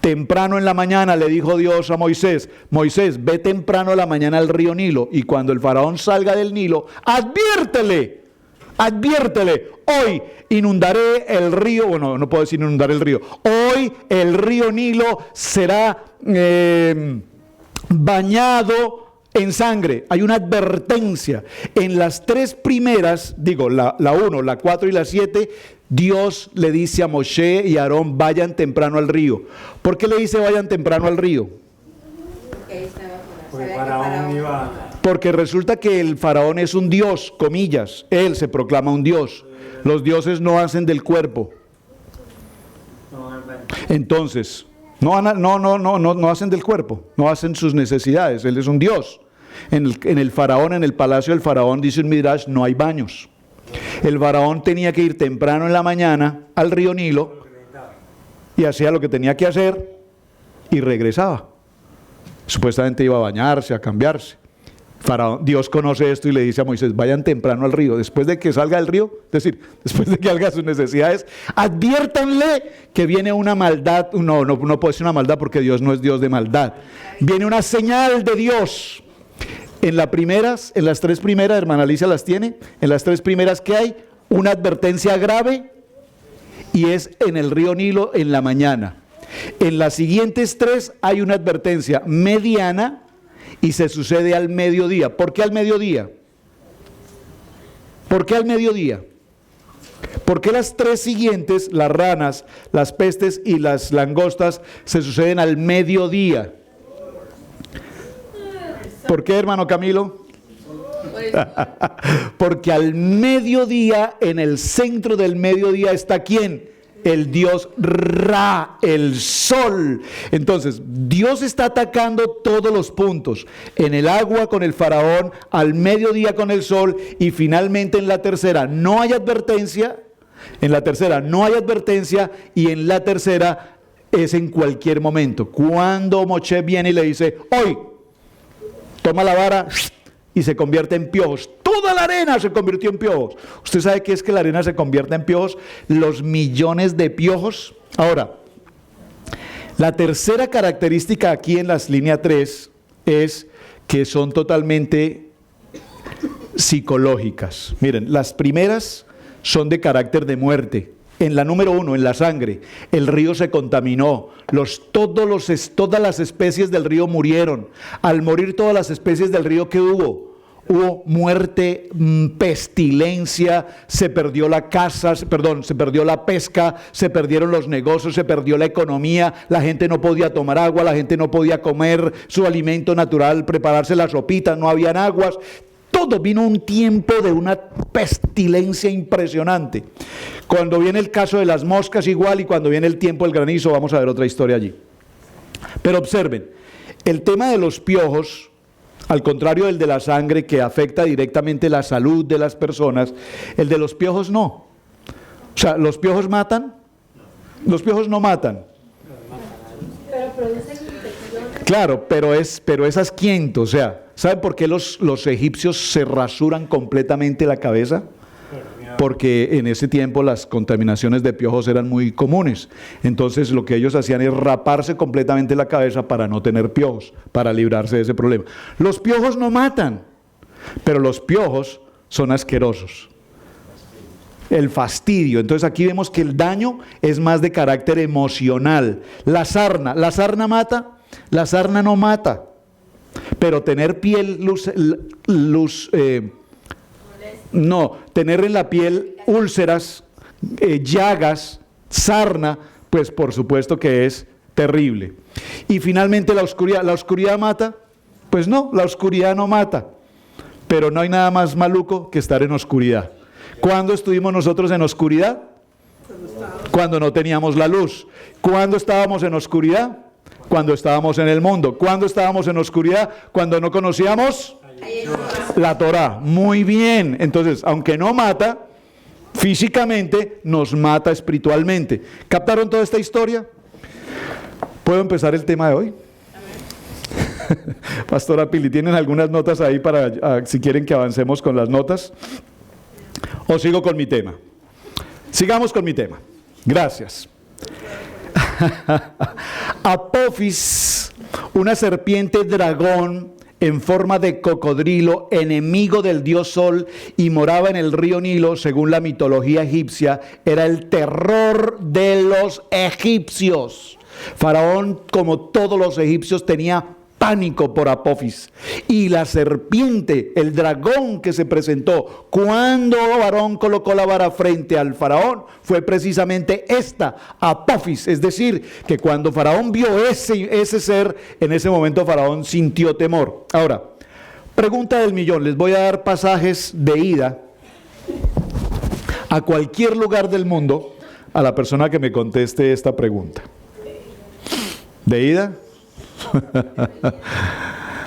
Temprano en la mañana le dijo Dios a Moisés: Moisés, ve temprano a la mañana al río Nilo, y cuando el faraón salga del Nilo, adviértele, hoy inundaré el río. Bueno, no puedo decir inundar el río. Hoy el río Nilo será bañado en sangre. Hay una advertencia. En las 3 primeras, la 1, la 4 y la 7, Dios le dice a Moshe y a Aarón: vayan temprano al río. ¿Por qué le dice vayan temprano al río? Porque resulta que el faraón es un dios, comillas. Él se proclama un dios. Los dioses no hacen del cuerpo. Entonces, no hacen del cuerpo, no hacen sus necesidades. Él es un dios. En el faraón, en el palacio del faraón, dice un midrash, no hay baños. El faraón tenía que ir temprano en la mañana al río Nilo y hacía lo que tenía que hacer y regresaba. Supuestamente iba a bañarse, a cambiarse. Dios conoce esto y le dice a Moisés: vayan temprano al río, después de que salga del río, es decir, después de que haga sus necesidades, adviértanle que viene una maldad. No puede ser una maldad, porque Dios no es Dios de maldad. Viene una señal de Dios. En las 3 primeras, hermana Alicia las tiene, en las 3 primeras, ¿qué hay? Una advertencia grave, y es en el río Nilo en la mañana. En las siguientes 3 hay una advertencia mediana, y se sucede al mediodía. ¿Por qué al mediodía? ¿Por qué al mediodía? ¿Por qué las 3 siguientes, las ranas, las pestes y las langostas, se suceden al mediodía? ¿Por qué, hermano Camilo? Porque al mediodía, en el centro del mediodía, está ¿quién? El dios Ra, el sol. Entonces, Dios está atacando todos los puntos: en el agua con el faraón, al mediodía con el sol, y finalmente en la tercera no hay advertencia. En la tercera no hay advertencia, y en la tercera es en cualquier momento. Cuando Moshe viene y le dice: hoy, toma la vara, y se convierte en piojos. ¡Tú! toda la arena se convirtió en piojos. ¿Usted sabe qué es que la arena se convierta en piojos? Los millones de piojos. Ahora, la tercera característica aquí en las línea 3 es que son totalmente psicológicas. Miren, las primeras son de carácter de muerte. En la número 1, en la sangre, el río se contaminó, todas las especies del río murieron. Al morir todas las especies del río, ¿qué hubo? Hubo muerte, pestilencia, se perdió la casa, se perdió la pesca, se perdieron los negocios, se perdió la economía, la gente no podía tomar agua, la gente no podía comer su alimento natural, prepararse las sopitas, no habían aguas. Todo vino un tiempo de una pestilencia impresionante. Cuando viene el caso de las moscas igual, y cuando viene el tiempo del granizo, vamos a ver otra historia allí. Pero observen, el tema de los piojos, al contrario del de la sangre que afecta directamente la salud de las personas, el de los piojos no. O sea, ¿los piojos matan? Los piojos no matan. Pero producen infecciones. Claro, pero es asquiento. O sea, ¿saben por qué los egipcios se rasuran completamente la cabeza? Porque en ese tiempo las contaminaciones de piojos eran muy comunes. Entonces lo que ellos hacían es raparse completamente la cabeza para no tener piojos, para librarse de ese problema. Los piojos no matan, pero los piojos son asquerosos. El fastidio. Entonces aquí vemos que el daño es más de carácter emocional. ¿La sarna mata? La sarna no mata. Pero tener piel no, tener en la piel úlceras, llagas, sarna, pues por supuesto que es terrible. Y finalmente ¿la oscuridad mata? Pues no, la oscuridad no mata. Pero no hay nada más maluco que estar en oscuridad. ¿Cuándo estuvimos nosotros en oscuridad? Cuando no teníamos la luz. ¿Cuándo estábamos en oscuridad? Cuando estábamos en el mundo. ¿Cuándo estábamos en oscuridad? Cuando no conocíamos la Torá. Muy bien. Entonces, aunque no mata físicamente, nos mata espiritualmente. ¿Captaron toda esta historia? ¿Puedo empezar el tema de hoy? Pastora Pili, ¿tienen algunas notas ahí para si quieren que avancemos con las notas? ¿O sigo con mi tema? Sigamos con mi tema. Gracias. Apophis, una serpiente dragón en forma de cocodrilo, enemigo del dios Sol, y moraba en el río Nilo, según la mitología egipcia, era el terror de los egipcios. Faraón, como todos los egipcios, tenía pánico por Apophis. Y la serpiente, el dragón que se presentó cuando Aarón colocó la vara frente al faraón, fue precisamente esta, Apophis. Es decir, que cuando Faraón vio ese ser, en ese momento Faraón sintió temor. Ahora, pregunta del millón. Les voy a dar pasajes de ida a cualquier lugar del mundo a la persona que me conteste esta pregunta. ¿De ida?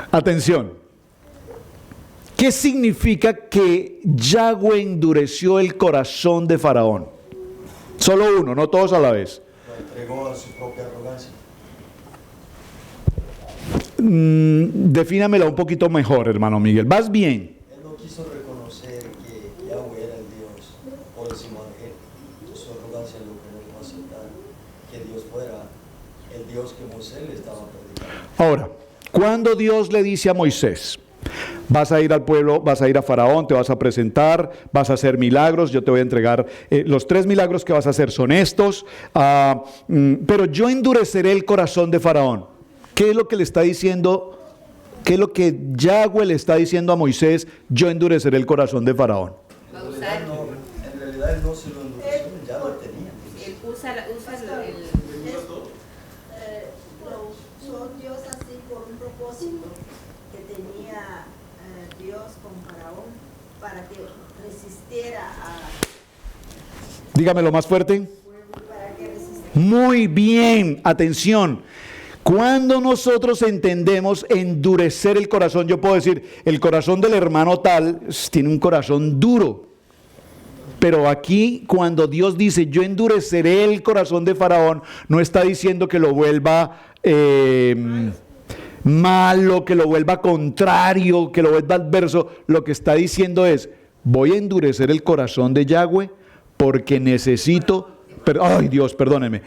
Atención. ¿Qué significa que Yahweh endureció el corazón de Faraón? Solo uno, no todos a la vez. Lo entregó a su propia arrogancia. Defínamela un poquito mejor, hermano Miguel. ¿Vas bien? Él no quiso reconocer que Yahweh era el Dios por encima de él. Su arrogancia es lo que no iba a aceptar que Dios fuera el Dios que Moisés le estaba predicando. Ahora, cuando Dios le dice a Moisés, vas a ir al pueblo, vas a ir a Faraón, te vas a presentar, vas a hacer milagros, yo te voy a entregar, los 3 milagros que vas a hacer son estos, pero yo endureceré el corazón de Faraón. ¿Qué es lo que le está diciendo? ¿Qué es lo que Yahweh le está diciendo a Moisés? Yo endureceré el corazón de Faraón. En realidad él no se lo endureció, ya lo tenía. Él usa el son Dios así por un propósito que tenía Dios con Faraón para que resistiera a... Dígamelo más fuerte. Para que resistiera. Muy bien, atención. Cuando nosotros entendemos endurecer el corazón, yo puedo decir, el corazón del hermano tal tiene un corazón duro. Pero aquí, cuando Dios dice, yo endureceré el corazón de Faraón, no está diciendo que lo vuelva malo, que lo vuelva contrario, que lo vuelva adverso. Lo que está diciendo es, voy a endurecer el corazón de Yahweh porque necesito, ay Dios, perdónenme,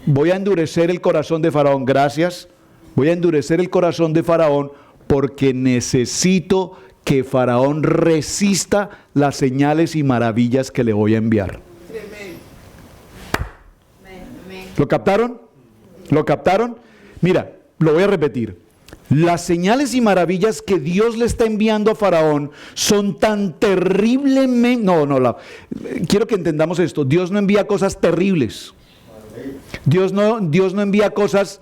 voy a endurecer el corazón de Faraón, gracias, voy a endurecer el corazón de Faraón porque necesito que Faraón resista las señales y maravillas que le voy a enviar. ¿Lo captaron? ¿Lo captaron? Mira, lo voy a repetir. Las señales y maravillas que Dios le está enviando a Faraón son tan terriblemente... quiero que entendamos esto. Dios no envía cosas terribles. Dios no envía cosas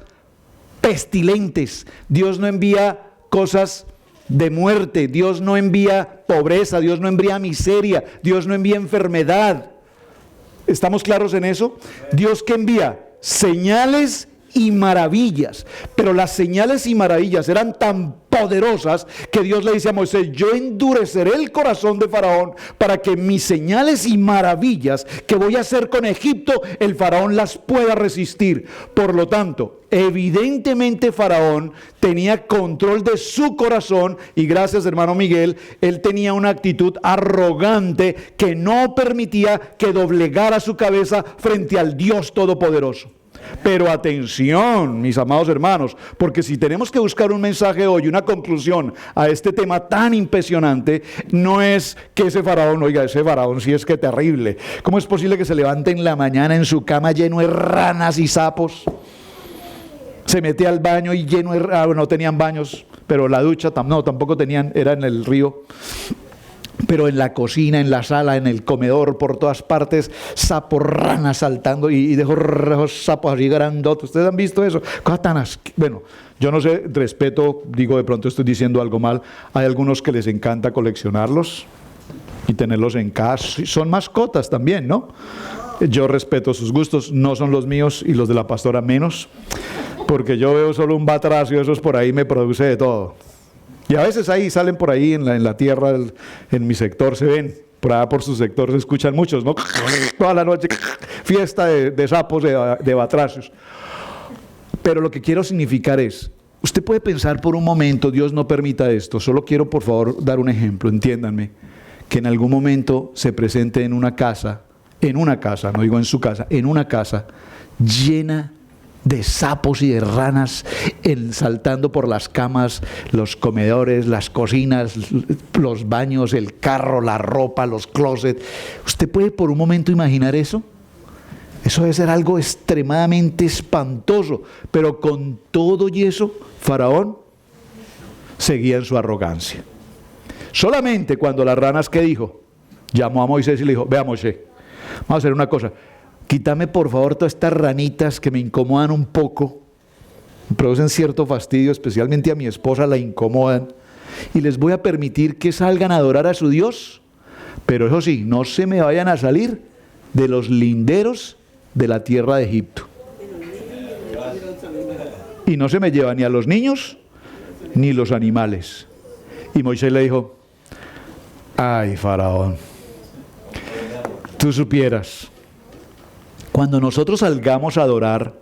pestilentes. Dios no envía cosas de muerte. Dios no envía pobreza. Dios no envía miseria. Dios no envía enfermedad. ¿Estamos claros en eso? Dios que envía señales y maravillas, pero las señales y maravillas eran tan poderosas que Dios le dice a Moisés, yo endureceré el corazón de Faraón para que mis señales y maravillas que voy a hacer con Egipto, el Faraón las pueda resistir. Por lo tanto, evidentemente Faraón tenía control de su corazón y gracias hermano Miguel, él tenía una actitud arrogante que no permitía que doblegara su cabeza frente al Dios Todopoderoso. Pero atención, mis amados hermanos, porque si tenemos que buscar un mensaje hoy, una conclusión a este tema tan impresionante, no es que ese faraón sí es que terrible. ¿Cómo es posible que se levante en la mañana en su cama lleno de ranas y sapos? Se mete al baño y lleno de... no tenían baños, pero la ducha tampoco tenían, era en el río. Pero en la cocina, en la sala, en el comedor, por todas partes, sapos, ranas saltando y dejó sapos así grandotes. ¿Ustedes han visto eso? Cosas tan bueno, yo no sé, respeto, digo de pronto estoy diciendo algo mal. Hay algunos que les encanta coleccionarlos y tenerlos en casa. Son mascotas también, ¿no? Yo respeto sus gustos, no son los míos y los de la pastora menos, porque yo veo solo un batracio, esos por ahí me produce de todo. Y a veces ahí salen por ahí en la tierra, en mi sector se ven, por allá por su sector se escuchan muchos, ¿no? Toda la noche, fiesta de sapos, de batracios. Pero lo que quiero significar es, usted puede pensar por un momento, Dios no permita esto, solo quiero por favor dar un ejemplo, entiéndanme, que en algún momento se presente en una casa, no digo en su casa, en una casa llena de sapos y de ranas saltando por las camas, los comedores, las cocinas, los baños, el carro, la ropa, los closets. ¿Usted puede por un momento imaginar eso? Eso debe ser algo extremadamente espantoso, pero con todo y eso, Faraón seguía en su arrogancia. Solamente cuando las ranas, ¿qué dijo? Llamó a Moisés y le dijo, vea Moisés, vamos a hacer una cosa, quítame por favor todas estas ranitas que me incomodan un poco, me producen cierto fastidio, especialmente a mi esposa la incomodan, y les voy a permitir que salgan a adorar a su Dios, pero eso sí, no se me vayan a salir de los linderos de la tierra de Egipto. Y no se me lleva ni a los niños ni los animales. Y Moisés le dijo, ay Faraón, tú supieras, cuando nosotros salgamos a adorar,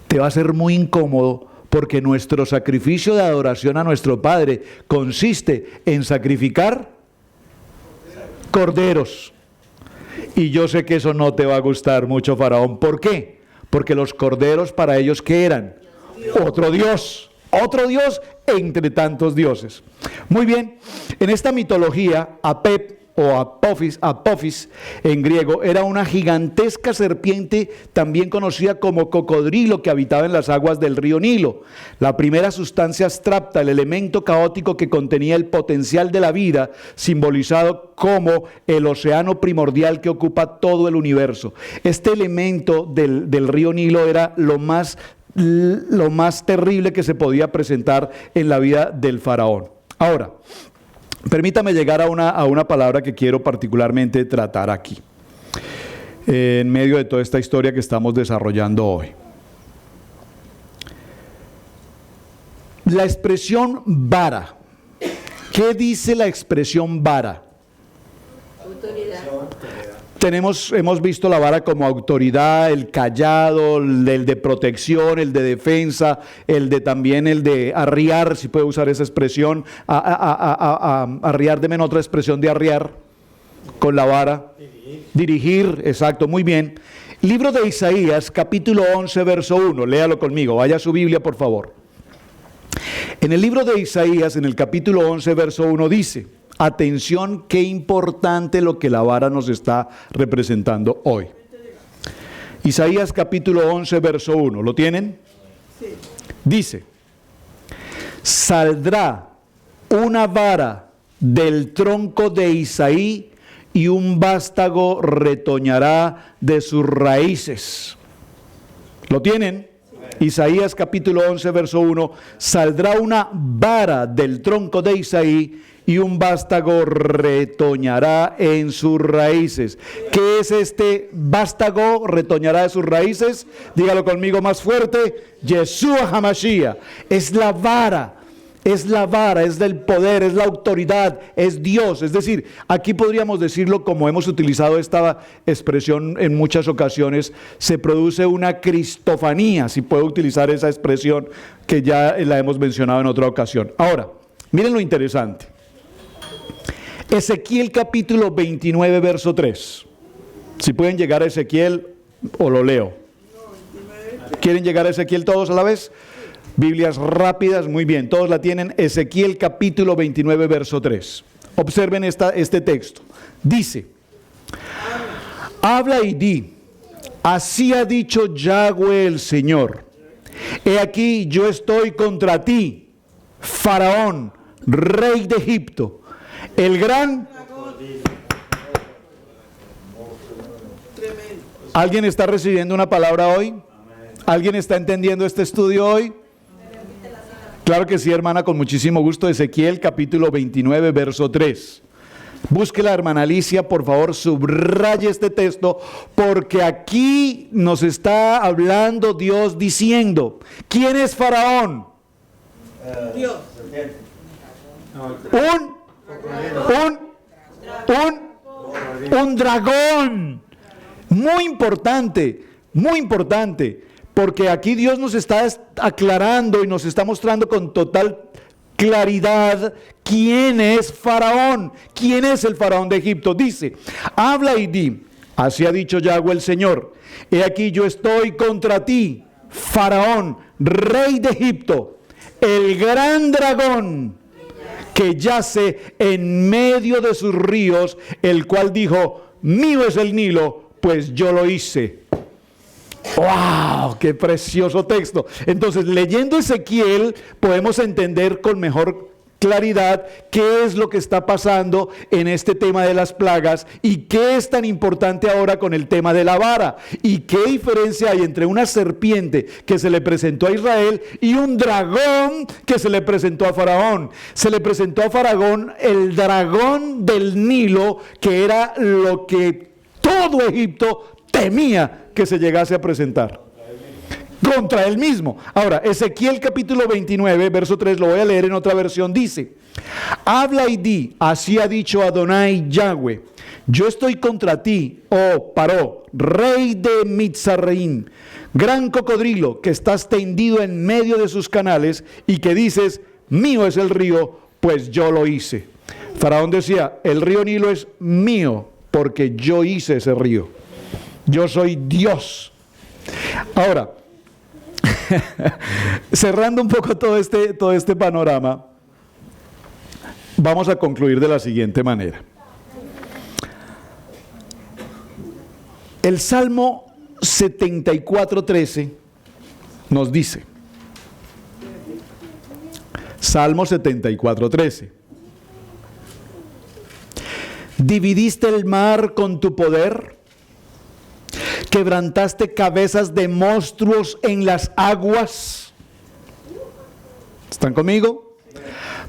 te va a ser muy incómodo porque nuestro sacrificio de adoración a nuestro Padre consiste en sacrificar corderos. Y yo sé que eso no te va a gustar mucho, Faraón. ¿Por qué? Porque los corderos para ellos, ¿qué eran? Otro Dios entre tantos dioses. Muy bien, en esta mitología, Apep o Apophis en griego, era una gigantesca serpiente también conocida como cocodrilo que habitaba en las aguas del río Nilo. La primera sustancia abstracta, el elemento caótico que contenía el potencial de la vida, simbolizado como el océano primordial que ocupa todo el universo. Este elemento del río Nilo era lo más terrible que se podía presentar en la vida del faraón. Ahora, permítame llegar a una palabra que quiero particularmente tratar aquí, en medio de toda esta historia que estamos desarrollando hoy. La expresión vara. ¿Qué dice la expresión vara? Autoridad. hemos visto la vara como autoridad, el cayado, el de protección, el de defensa, también el de arriar, si puede usar esa expresión, arriar, deme otra expresión de arriar con la vara. Dirigir, exacto, muy bien. Libro de Isaías, capítulo 11, verso 1, léalo conmigo, vaya a su Biblia por favor. En el libro de Isaías, en el capítulo 11, verso 1 dice, atención, qué importante lo que la vara nos está representando hoy. Isaías capítulo 11, verso 1, ¿lo tienen? Sí. Dice, saldrá una vara del tronco de Isaí y un vástago retoñará de sus raíces. ¿Lo tienen? Isaías capítulo 11, verso 1, saldrá una vara del tronco de Isaí y un vástago retoñará en sus raíces. ¿Qué es este vástago retoñará de sus raíces? Dígalo conmigo más fuerte. Yeshua HaMashiach. Es la vara, es del poder, es la autoridad, es Dios. Es decir, aquí podríamos decirlo como hemos utilizado esta expresión en muchas ocasiones, se produce una cristofanía, si puedo utilizar esa expresión que ya la hemos mencionado en otra ocasión. Ahora, miren lo interesante. Ezequiel capítulo 29, verso 3. Si pueden llegar a Ezequiel, o lo leo. ¿Quieren llegar a Ezequiel todos a la vez? Biblias rápidas, muy bien, todos la tienen. Ezequiel capítulo 29, verso 3. Observen este texto. Dice, habla y di, así ha dicho Yahweh el Señor. He aquí yo estoy contra ti, Faraón, rey de Egipto, el gran... ¿Alguien está recibiendo una palabra hoy? ¿Alguien está entendiendo este estudio hoy? Claro que sí, hermana, con muchísimo gusto. Ezequiel capítulo 29, verso 3. Busque la hermana Alicia, por favor, subraye este texto, porque aquí nos está hablando Dios diciendo, ¿quién es Faraón? Dios. Un dragón. Muy importante, porque aquí Dios nos está aclarando y nos está mostrando con total claridad quién es Faraón, quién es el Faraón de Egipto. Dice, habla y di, así ha dicho Yahweh el Señor, he aquí yo estoy contra ti, Faraón, rey de Egipto, el gran dragón que yace en medio de sus ríos, el cual dijo, mío es el Nilo, pues yo lo hice. ¡Wow! ¡Qué precioso texto! Entonces, leyendo Ezequiel, podemos entender con mejor claridad qué es lo que está pasando en este tema de las plagas y qué es tan importante ahora con el tema de la vara y qué diferencia hay entre una serpiente que se le presentó a Israel y un dragón que se le presentó a Faraón. Se le presentó a Faraón el dragón del Nilo, que era lo que todo Egipto temía que se llegase a presentar contra él mismo. Ahora, Ezequiel capítulo 29, verso 3, lo voy a leer en otra versión, dice, habla y di, así ha dicho Adonai Yahweh, yo estoy contra ti, oh Paró, rey de Mitzraim, gran cocodrilo que estás tendido en medio de sus canales y que dices, mío es el río, pues yo lo hice. Faraón decía, el río Nilo es mío, porque yo hice ese río. Yo soy Dios. Ahora, cerrando un poco todo este panorama, vamos a concluir de la siguiente manera. El Salmo 74:13 nos dice, Salmo 74:13, dividiste el mar con tu poder, quebrantaste cabezas de monstruos en las aguas. ¿Están conmigo?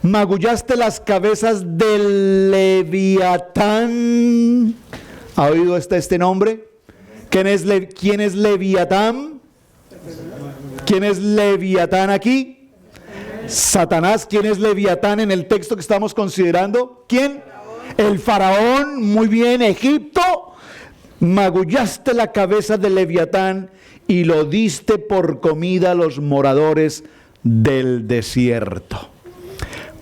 Magullaste las cabezas del Leviatán. ¿Ha oído este nombre? ¿Quién es Leviatán? ¿Quién es Leviatán aquí? Satanás. ¿Quién es Leviatán en el texto que estamos considerando? ¿Quién? El Faraón. Muy bien, Egipto. magullaste la cabeza del Leviatán y lo diste por comida a los moradores del desierto.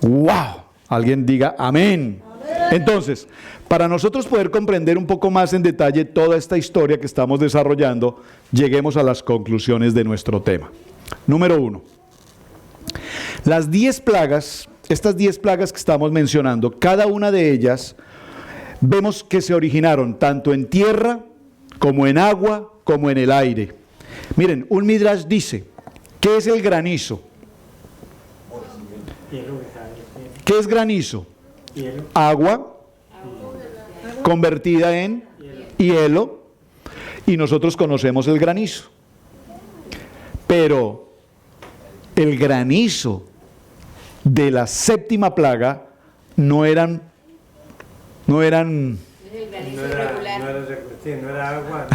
¡Wow! Alguien diga amén. Entonces, para nosotros poder comprender un poco más en detalle toda esta historia que estamos desarrollando, lleguemos a las conclusiones de nuestro tema. Número 1. Las 10 plagas, estas 10 plagas que estamos mencionando, cada una de ellas, vemos que se originaron tanto en tierra, como en agua, como en el aire. Miren, un Midrash dice, ¿qué es el granizo? ¿Qué es granizo? Agua convertida en hielo, y nosotros conocemos el granizo. Pero el granizo de la séptima plaga no eran No era agua.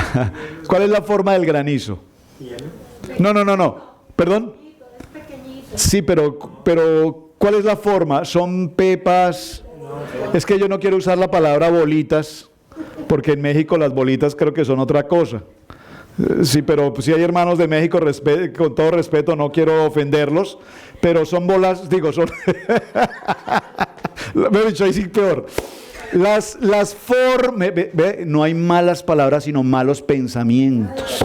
¿Cuál es la forma del granizo? No. ¿Perdón? Sí, pero ¿cuál es la forma? ¿Son pepas? Es que yo no quiero usar la palabra bolitas, porque en México las bolitas creo que son otra cosa. Sí, pero si hay hermanos de México, con todo respeto, no quiero ofenderlos, pero son bolas, digo, son... Me he dicho, ahí sí peor. Las formas, no hay malas palabras, sino malos pensamientos.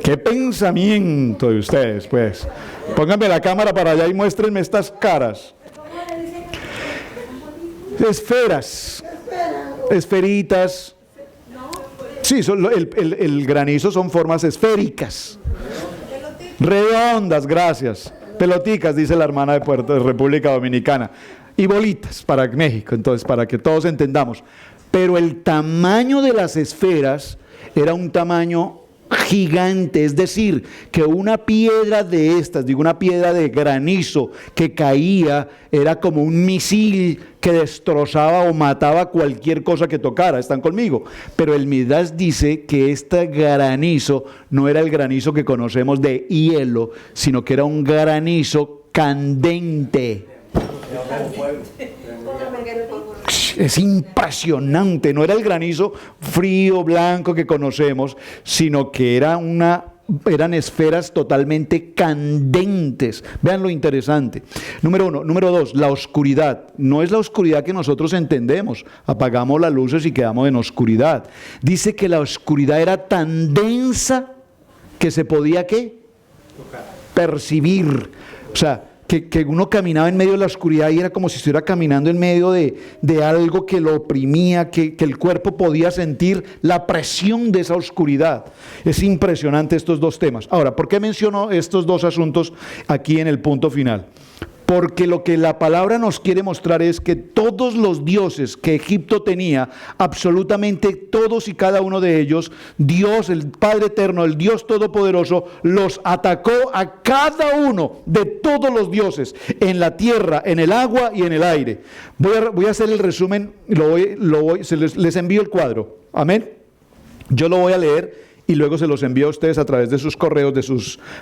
¿Qué pensamiento de ustedes, pues? Pónganme la cámara para allá y muéstrenme estas caras. Esferas, esferitas. Sí, el granizo son formas esféricas. Redondas, gracias. Peloticas, dice la hermana de República Dominicana. Y bolitas para México, entonces, para que todos entendamos. Pero el tamaño de las esferas era un tamaño gigante, es decir, que una piedra de estas, digo una piedra de granizo que caía, era como un misil que destrozaba o mataba cualquier cosa que tocara. ¿Están conmigo? Pero el Midrash dice que este granizo no era el granizo que conocemos de hielo, sino que era un granizo candente. Es impresionante, no era el granizo frío, blanco que conocemos, sino que eran esferas totalmente candentes. Vean lo interesante. Número 1. Número 2, la oscuridad. No es la oscuridad que nosotros entendemos. Apagamos las luces y quedamos en oscuridad. Dice que la oscuridad era tan densa que se podía, ¿qué? Percibir. O sea, que uno caminaba en medio de la oscuridad y era como si estuviera caminando en medio de algo que lo oprimía, que el cuerpo podía sentir la presión de esa oscuridad. Es impresionante estos dos temas. Ahora, ¿por qué menciono estos dos asuntos aquí en el punto final? Porque lo que la palabra nos quiere mostrar es que todos los dioses que Egipto tenía, absolutamente todos y cada uno de ellos, Dios, el Padre Eterno, el Dios Todopoderoso, los atacó a cada uno de todos los dioses, en la tierra, en el agua y en el aire. Voy a hacer el resumen, les envío el cuadro, amén. Yo lo voy a leer y luego se los envío a ustedes a través de sus correos,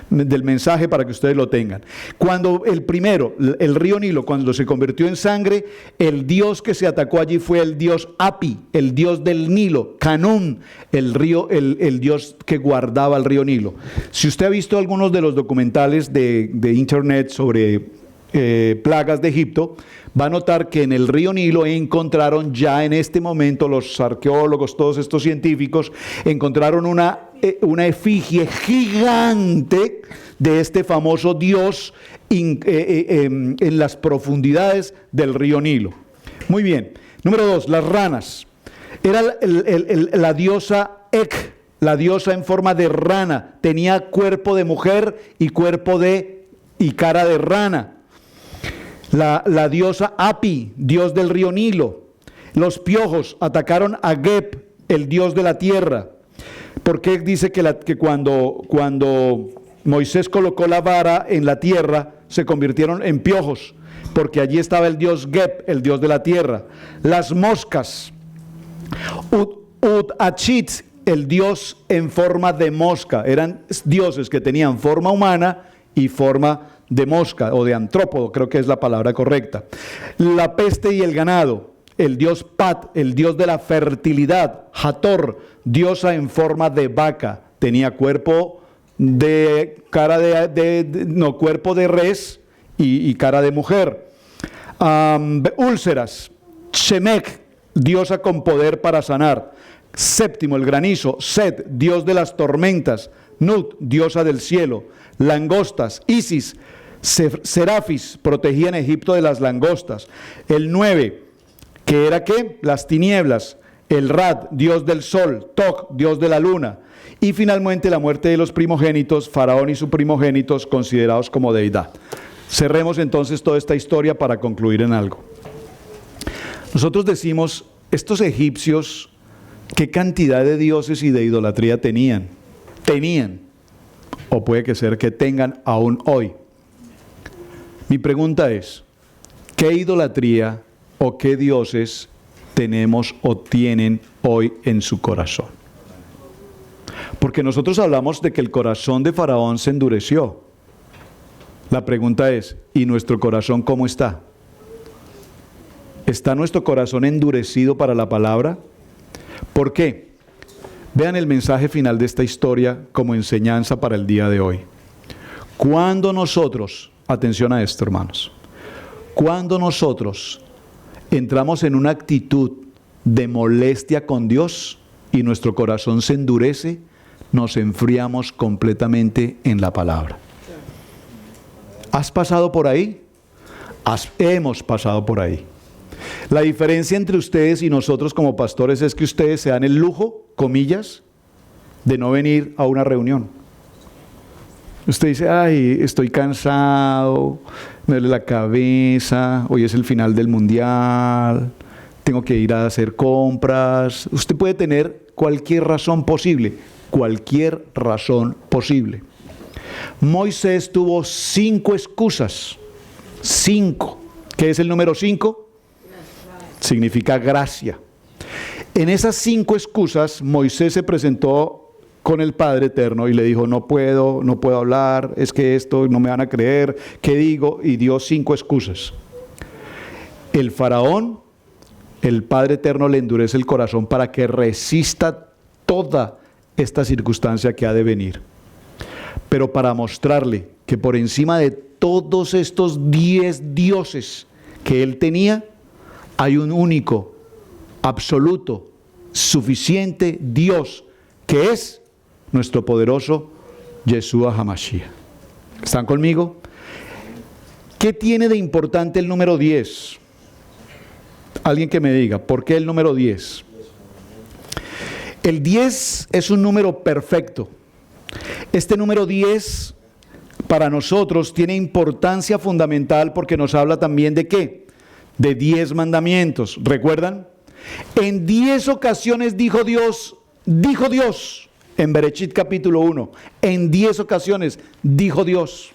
del mensaje, para que ustedes lo tengan. Cuando el primero, el río Nilo, cuando se convirtió en sangre, el dios que se atacó allí fue el dios Api, el dios del Nilo, Canún, el dios que guardaba el río Nilo. Si usted ha visto algunos de los documentales de internet sobre plagas de Egipto, va a notar que en el río Nilo encontraron ya en este momento, los arqueólogos, todos estos científicos, encontraron una efigie gigante de este famoso dios en las profundidades del río Nilo. Muy bien. Número 2, las ranas. Era la diosa Ek, la diosa en forma de rana. Tenía cuerpo de mujer y cara de rana. La diosa Api, dios del río Nilo. Los piojos atacaron a Geb, el dios de la tierra. ¿Por qué dice que cuando Moisés colocó la vara en la tierra se convirtieron en piojos? Porque allí estaba el dios Geb, el dios de la tierra. Las moscas. Ut-Achit, el dios en forma de mosca. Eran dioses que tenían forma humana y forma de mosca o de antrópodo, creo que es la palabra correcta. La peste y el ganado. el dios Pat, el dios de la fertilidad. Hathor, diosa en forma de vaca. Tenía cuerpo de cuerpo de res y cara de mujer. Úlceras. Shemech, diosa con poder para sanar. Séptimo, el granizo. Set, dios de las tormentas. Nut, diosa del cielo. Langostas. Isis, Serafis, protegía en Egipto de las langostas. El 9, que era ¿qué? Las tinieblas. El Rad, dios del sol. Toc, dios de la luna. Y finalmente la muerte de los primogénitos, Faraón y sus primogénitos considerados como deidad. Cerremos entonces toda esta historia para concluir en algo. Nosotros decimos, estos egipcios, ¿qué cantidad de dioses y de idolatría tenían? O puede que ser que tengan aún hoy. Mi pregunta es, ¿qué idolatría o qué dioses tenemos o tienen hoy en su corazón? Porque nosotros hablamos de que el corazón de Faraón se endureció. La pregunta es, ¿y nuestro corazón cómo está? ¿Está nuestro corazón endurecido para la palabra? ¿Por qué? Vean el mensaje final de esta historia como enseñanza para el día de hoy. Cuando nosotros, atención a esto, hermanos, cuando nosotros entramos en una actitud de molestia con Dios y nuestro corazón se endurece, nos enfriamos completamente en la palabra. ¿Has pasado por ahí? Hemos pasado por ahí. La diferencia entre ustedes y nosotros como pastores es que ustedes se dan el lujo, comillas, de no venir a una reunión. Usted dice, ay, estoy cansado, me duele la cabeza, hoy es el final del mundial, tengo que ir a hacer compras. Usted puede tener cualquier razón posible, Moisés tuvo 5 excusas. 5. ¿Qué es el número 5? Significa gracia. En esas 5 excusas, Moisés se presentó con el Padre Eterno y le dijo, no puedo hablar, es que esto no me van a creer, ¿qué digo? Y dio 5 excusas. El faraón, el Padre Eterno le endurece el corazón para que resista toda esta circunstancia que ha de venir. Pero para mostrarle que por encima de todos estos 10 dioses que él tenía, hay un único, absoluto, suficiente Dios, que es nuestro poderoso Yeshua HaMashiach. ¿Están conmigo? ¿Qué tiene de importante el número 10? Alguien que me diga, ¿por qué el número 10? El 10 es un número perfecto. Este número 10 para nosotros tiene importancia fundamental porque nos habla también de ¿qué? De 10 mandamientos. ¿Recuerdan? En 10 ocasiones dijo Dios, en Bereshit capítulo 1, en 10 ocasiones dijo Dios.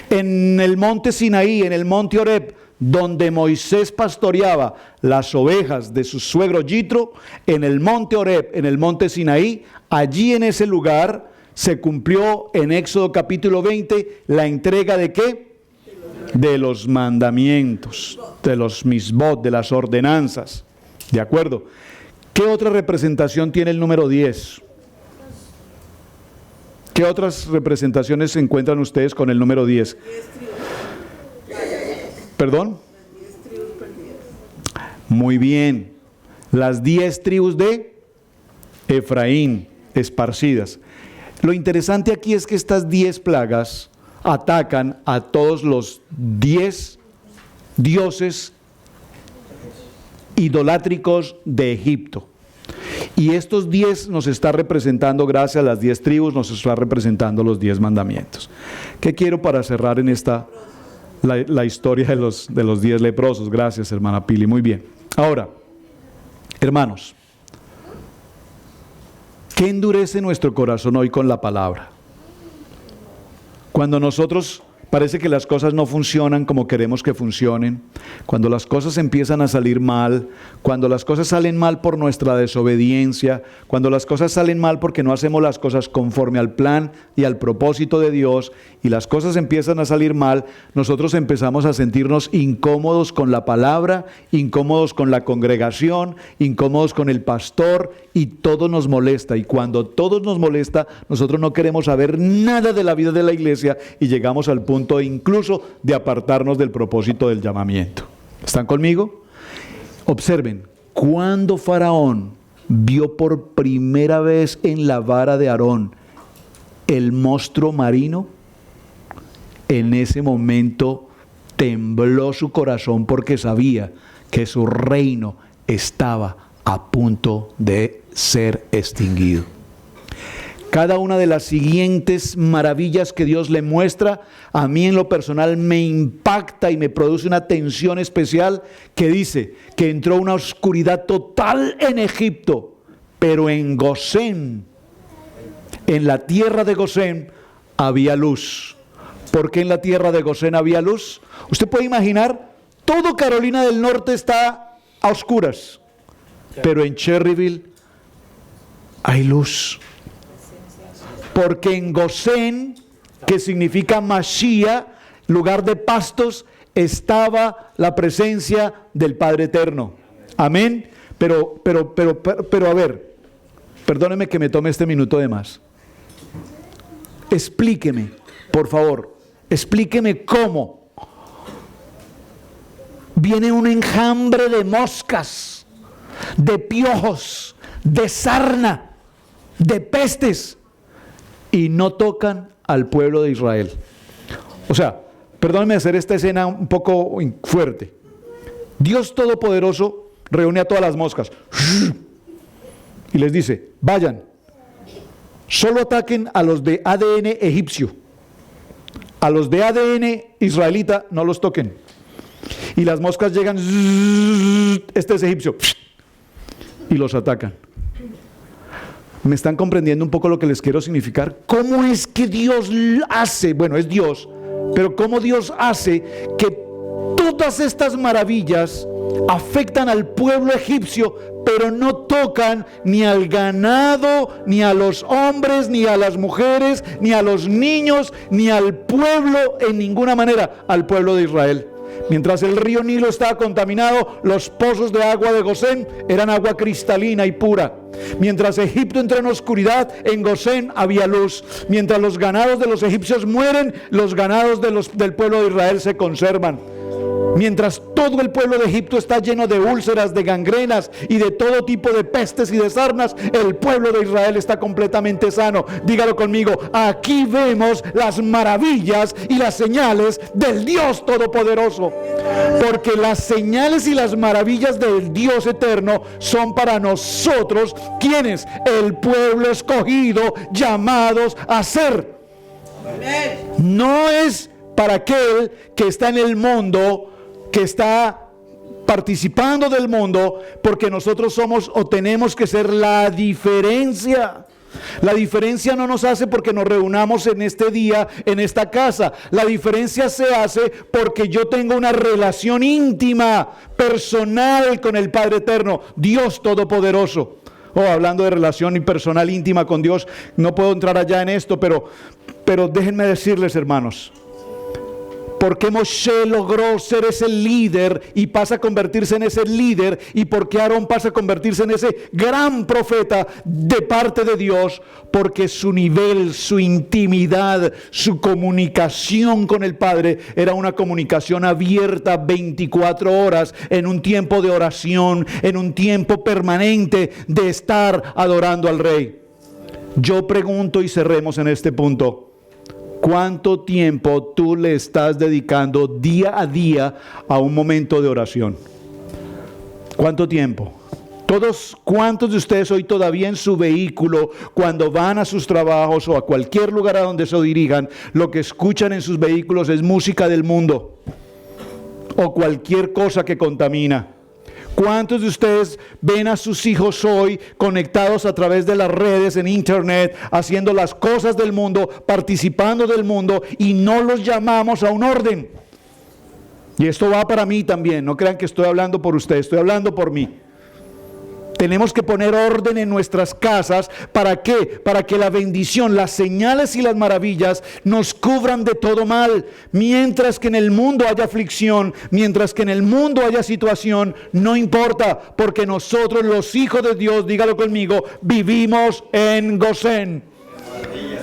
En el monte Sinaí, en el monte Horeb, donde Moisés pastoreaba las ovejas de su suegro Yitro, en el monte Horeb, en el monte Sinaí, allí en ese lugar se cumplió en Éxodo capítulo 20 la entrega de ¿qué? De los mandamientos, de los misbot, de las ordenanzas. ¿De acuerdo? ¿Qué otra representación tiene el número 10? ¿Qué otras representaciones se encuentran ustedes con el número 10? ¿Perdón? Muy bien. Las 10 tribus de Efraín, esparcidas. Lo interesante aquí es que estas 10 plagas atacan a todos los 10 dioses idolátricos de Egipto. Y estos 10 nos está representando, gracias a las 10 tribus, nos está representando los 10 mandamientos. ¿Qué quiero para cerrar en esta, la historia de los 10 leprosos? Gracias, hermana Pili, muy bien. Ahora, hermanos, ¿qué endurece nuestro corazón hoy con la palabra? Cuando nosotros parece que las cosas no funcionan como queremos que funcionen, cuando las cosas empiezan a salir mal, cuando las cosas salen mal por nuestra desobediencia, cuando las cosas salen mal porque no hacemos las cosas conforme al plan y al propósito de Dios, y las cosas empiezan a salir mal, nosotros empezamos a sentirnos incómodos con la palabra, incómodos con la congregación, incómodos con el pastor, y todo nos molesta. Y cuando todo nos molesta, nosotros no queremos saber nada de la vida de la iglesia y llegamos al punto incluso de apartarnos del propósito del llamamiento. ¿Están conmigo? Observen, cuando Faraón vio por primera vez en la vara de Aarón el monstruo marino, en ese momento tembló su corazón porque sabía que su reino estaba a punto de ser extinguido. Cada una de las siguientes maravillas que Dios le muestra, a mí en lo personal me impacta y me produce una tensión especial, que dice que entró una oscuridad total en Egipto, pero en Gosén, en la tierra de Gosén, había luz. ¿Por qué en la tierra de Gosén había luz? Usted puede imaginar, todo Carolina del Norte está a oscuras, pero en Cherryville hay luz. Porque en Gosén, que significa Mashiach, lugar de pastos, estaba la presencia del Padre Eterno. Amén. Pero a ver, perdóneme que me tome este minuto de más. Explíqueme, por favor, explíqueme cómo viene un enjambre de moscas, de piojos, de sarna, de pestes, y no tocan al pueblo de Israel. O sea, perdónenme hacer esta escena un poco fuerte. Dios Todopoderoso reúne a todas las moscas y les dice: vayan, solo ataquen a los de ADN egipcio, a los de ADN israelita no los toquen. Y las moscas llegan, este es egipcio, y los atacan. ¿Me están comprendiendo un poco lo que les quiero significar? ¿Cómo es que Dios hace? Bueno, es Dios, pero ¿cómo Dios hace que todas estas maravillas afectan al pueblo egipcio, pero no tocan ni al ganado, ni a los hombres, ni a las mujeres, ni a los niños, ni al pueblo, en ninguna manera, al pueblo de Israel? Mientras el río Nilo estaba contaminado, los pozos de agua de Gosén eran agua cristalina y pura. Mientras Egipto entra en oscuridad, en Gosén había luz. Mientras los ganados de los egipcios mueren, los ganados del pueblo de Israel se conservan. Mientras todo el pueblo de Egipto está lleno de úlceras, de gangrenas y de todo tipo de pestes y de sarnas, el pueblo de Israel está completamente sano. Dígalo conmigo: aquí vemos las maravillas y las señales del Dios Todopoderoso. Porque las señales y las maravillas del Dios eterno son para nosotros, ¿quiénes? El pueblo escogido, llamados a ser. No es para aquel que está en el mundo, que está participando del mundo, porque nosotros somos o tenemos que ser la diferencia. La diferencia no nos hace porque nos reunamos en este día, en esta casa. La diferencia se hace porque yo tengo una relación íntima, personal con el Padre Eterno, Dios Todopoderoso. Hablando de relación y personal íntima con Dios, no puedo entrar allá en esto, pero déjenme decirles, hermanos, ¿por qué Moshe logró ser ese líder y pasa a convertirse en ese líder? ¿Y por qué Aarón pasa a convertirse en ese gran profeta de parte de Dios? Porque su nivel, su intimidad, su comunicación con el Padre era una comunicación abierta 24 horas, en un tiempo de oración, en un tiempo permanente de estar adorando al Rey. Yo pregunto, y cerremos en este punto: ¿cuánto tiempo tú le estás dedicando día a día a un momento de oración? ¿Cuánto tiempo? ¿Cuántos de ustedes hoy todavía en su vehículo, cuando van a sus trabajos o a cualquier lugar a donde se dirijan, lo que escuchan en sus vehículos es música del mundo o cualquier cosa que contamina? ¿Cuántos de ustedes ven a sus hijos hoy conectados a través de las redes, en internet, haciendo las cosas del mundo, participando del mundo, y no los llamamos a un orden? Y esto va para mí también, no crean que estoy hablando por ustedes, estoy hablando por mí. Tenemos que poner orden en nuestras casas. ¿Para qué? Para que la bendición, las señales y las maravillas nos cubran de todo mal. Mientras que en el mundo haya aflicción, mientras que en el mundo haya situación, no importa, porque nosotros los hijos de Dios, dígalo conmigo, vivimos en Gosén.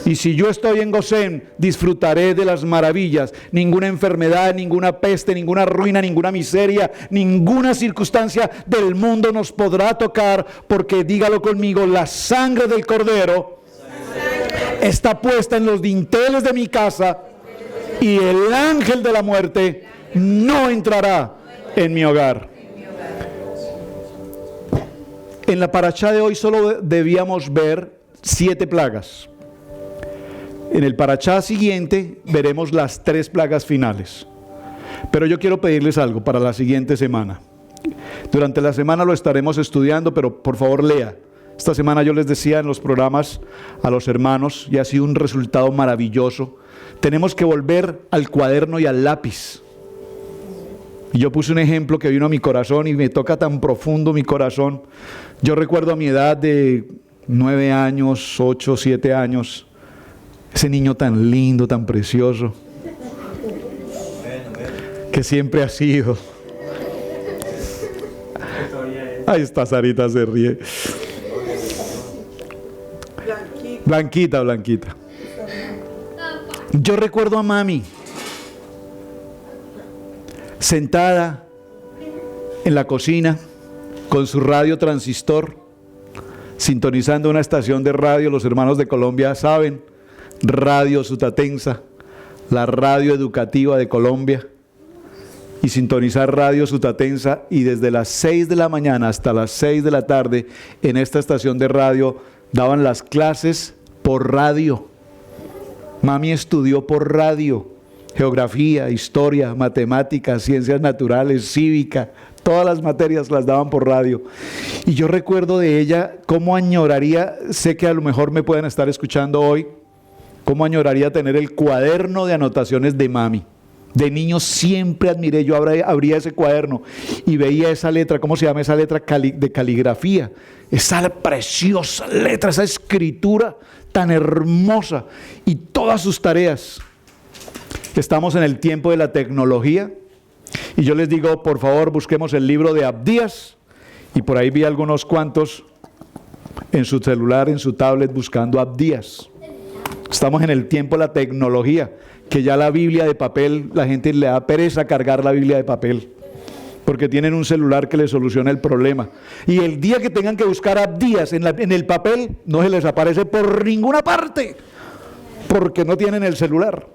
Y si yo estoy en Gosén, disfrutaré de las maravillas. Ninguna enfermedad, ninguna peste, ninguna ruina, ninguna miseria, ninguna circunstancia del mundo nos podrá tocar, porque dígalo conmigo, la sangre del Cordero está puesta en los dinteles de mi casa, y el ángel de la muerte no entrará en mi hogar. En la parashá de hoy solo debíamos ver 7 plagas. En el parashá siguiente veremos las 3 plagas finales. Pero yo quiero pedirles algo para la siguiente semana. Durante la semana lo estaremos estudiando, pero por favor lea. Esta semana yo les decía en los programas a los hermanos, y ha sido un resultado maravilloso. Tenemos que volver al cuaderno y al lápiz. Y yo puse un ejemplo que vino a mi corazón y me toca tan profundo mi corazón. Yo recuerdo a mi edad de 9 años, 8, 7 años, ese niño tan lindo, tan precioso, que siempre ha sido. Ahí está, Sarita se ríe. Blanquita. Yo recuerdo a mami sentada en la cocina con su radio transistor, sintonizando una estación de radio. Los hermanos de Colombia saben, Radio Sutatensa, la radio educativa de Colombia, y sintonizar Radio Sutatensa, y desde las 6 de la mañana hasta las 6 de la tarde en esta estación de radio daban las clases por radio. Mami estudió por radio, geografía, historia, matemáticas, ciencias naturales, cívica, todas las materias las daban por radio. Y yo recuerdo de ella cómo añoraría, sé que a lo mejor me pueden estar escuchando hoy, cómo añoraría tener el cuaderno de anotaciones de mami. De niño siempre admiré, yo abría ese cuaderno y veía esa letra, ¿cómo se llama esa letra? De caligrafía. Esa preciosa letra, esa escritura tan hermosa, y todas sus tareas. Estamos en el tiempo de la tecnología, y yo les digo, por favor, busquemos el libro de Abdías, y por ahí vi algunos cuantos en su celular, en su tablet, buscando Abdías. Estamos en el tiempo de la tecnología, que ya la Biblia de papel, la gente le da pereza cargar la Biblia de papel, porque tienen un celular que les soluciona el problema. Y el día que tengan que buscar Abdías en el papel, no se les aparece por ninguna parte, porque no tienen el celular.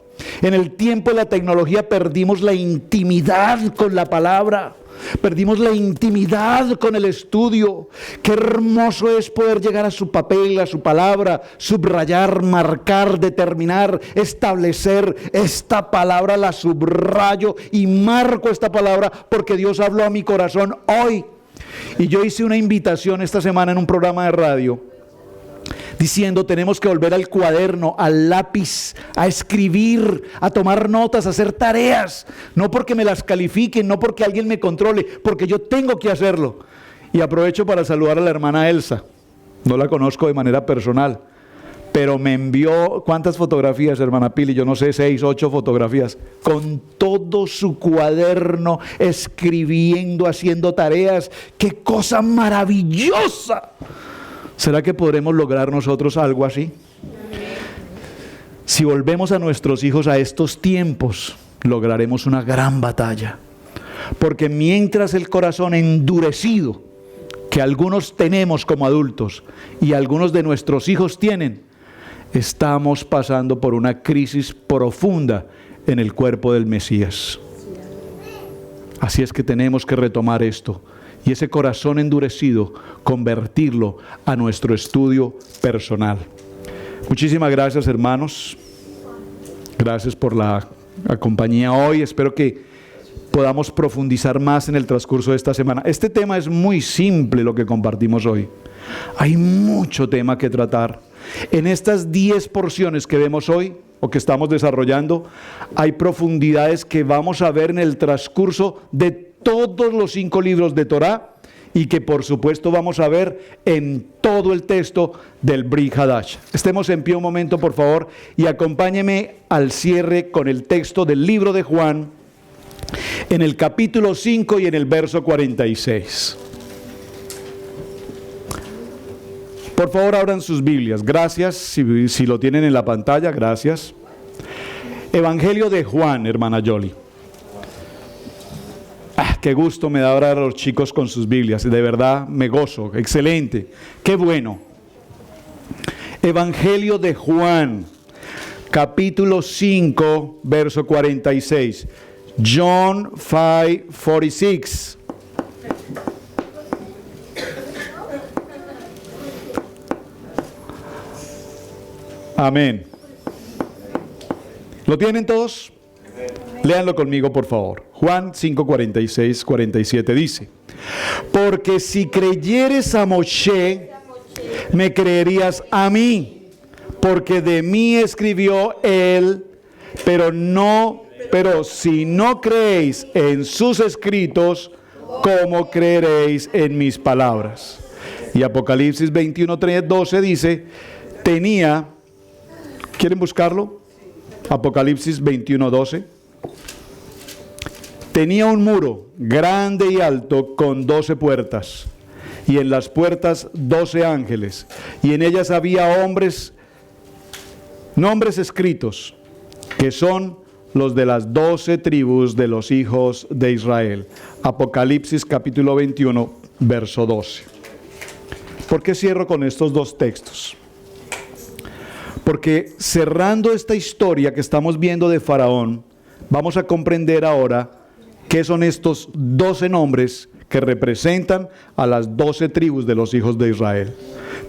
En el tiempo de la tecnología perdimos la intimidad con la palabra, perdimos la intimidad con el estudio. Qué hermoso es poder llegar a su papel, a su palabra, subrayar, marcar, determinar, establecer. Esta palabra la subrayo y marco esta palabra porque Dios habló a mi corazón hoy. Y yo hice una invitación esta semana en un programa de radio diciendo, tenemos que volver al cuaderno, al lápiz, a escribir, a tomar notas, a hacer tareas, no porque me las califiquen, no porque alguien me controle, porque yo tengo que hacerlo. Y aprovecho para saludar a la hermana Elsa, no la conozco de manera personal, pero me envió, ¿cuántas fotografías, hermana Pili? Yo no sé, 6, 8 fotografías, con todo su cuaderno, escribiendo, haciendo tareas. ¡Qué cosa maravillosa! ¿Será que podremos lograr nosotros algo así? Si volvemos a nuestros hijos a estos tiempos, lograremos una gran batalla. Porque mientras el corazón endurecido, que algunos tenemos como adultos y algunos de nuestros hijos tienen, estamos pasando por una crisis profunda en el cuerpo del Mesías. Así es que tenemos que retomar esto. Y ese corazón endurecido, convertirlo a nuestro estudio personal. Muchísimas gracias, hermanos. Gracias por la compañía hoy. Espero que podamos profundizar más en el transcurso de esta semana. Este tema es muy simple, lo que compartimos hoy. Hay mucho tema que tratar. En estas 10 porciones que vemos hoy, o que estamos desarrollando, hay profundidades que vamos a ver en el transcurso de todos los 5 libros de Torá, y que por supuesto vamos a ver en todo el texto del Brit Hadash. Estemos en pie un momento, por favor, y acompáñeme al cierre con el texto del libro de Juan, en el capítulo 5 y en el verso 46. Por favor, abran sus Biblias. Gracias, si lo tienen en la pantalla, gracias. Evangelio de Juan, hermana Yoli. Qué gusto me da ahora a los chicos con sus Biblias, de verdad me gozo, excelente, qué bueno. Evangelio de Juan, capítulo 5, verso 46. John 5:46. Amén. ¿Lo tienen todos? Léanlo conmigo, por favor. Juan 5, 46, 47 dice: porque si creyeres a Moshe, me creerías a mí, porque de mí escribió él, pero si no creéis en sus escritos, ¿cómo creeréis en mis palabras? Y Apocalipsis 21, 12 dice, ¿quieren buscarlo? Apocalipsis 21, 12. Tenía un muro grande y alto con 12 puertas, y en las puertas 12 ángeles, y en ellas había nombres escritos, que son los de las 12 tribus de los hijos de Israel. Apocalipsis capítulo 21, verso 12. ¿Por qué cierro con estos 2 textos? Porque cerrando esta historia que estamos viendo de Faraón, vamos a comprender ahora qué son estos 12 nombres que representan a las 12 tribus de los hijos de Israel.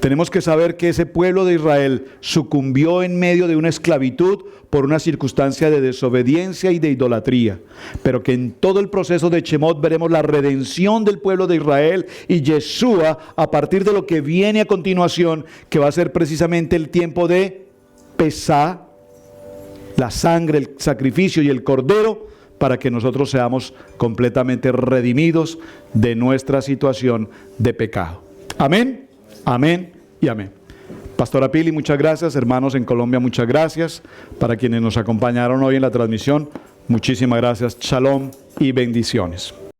Tenemos que saber que ese pueblo de Israel sucumbió en medio de una esclavitud por una circunstancia de desobediencia y de idolatría, pero que en todo el proceso de Shemot veremos la redención del pueblo de Israel y Yeshua a partir de lo que viene a continuación, que va a ser precisamente el tiempo de Pesá, la sangre, el sacrificio y el cordero, para que nosotros seamos completamente redimidos de nuestra situación de pecado. Amén, amén y amén. Pastora Pili, muchas gracias. Hermanos en Colombia, muchas gracias. Para quienes nos acompañaron hoy en la transmisión, muchísimas gracias. Shalom y bendiciones.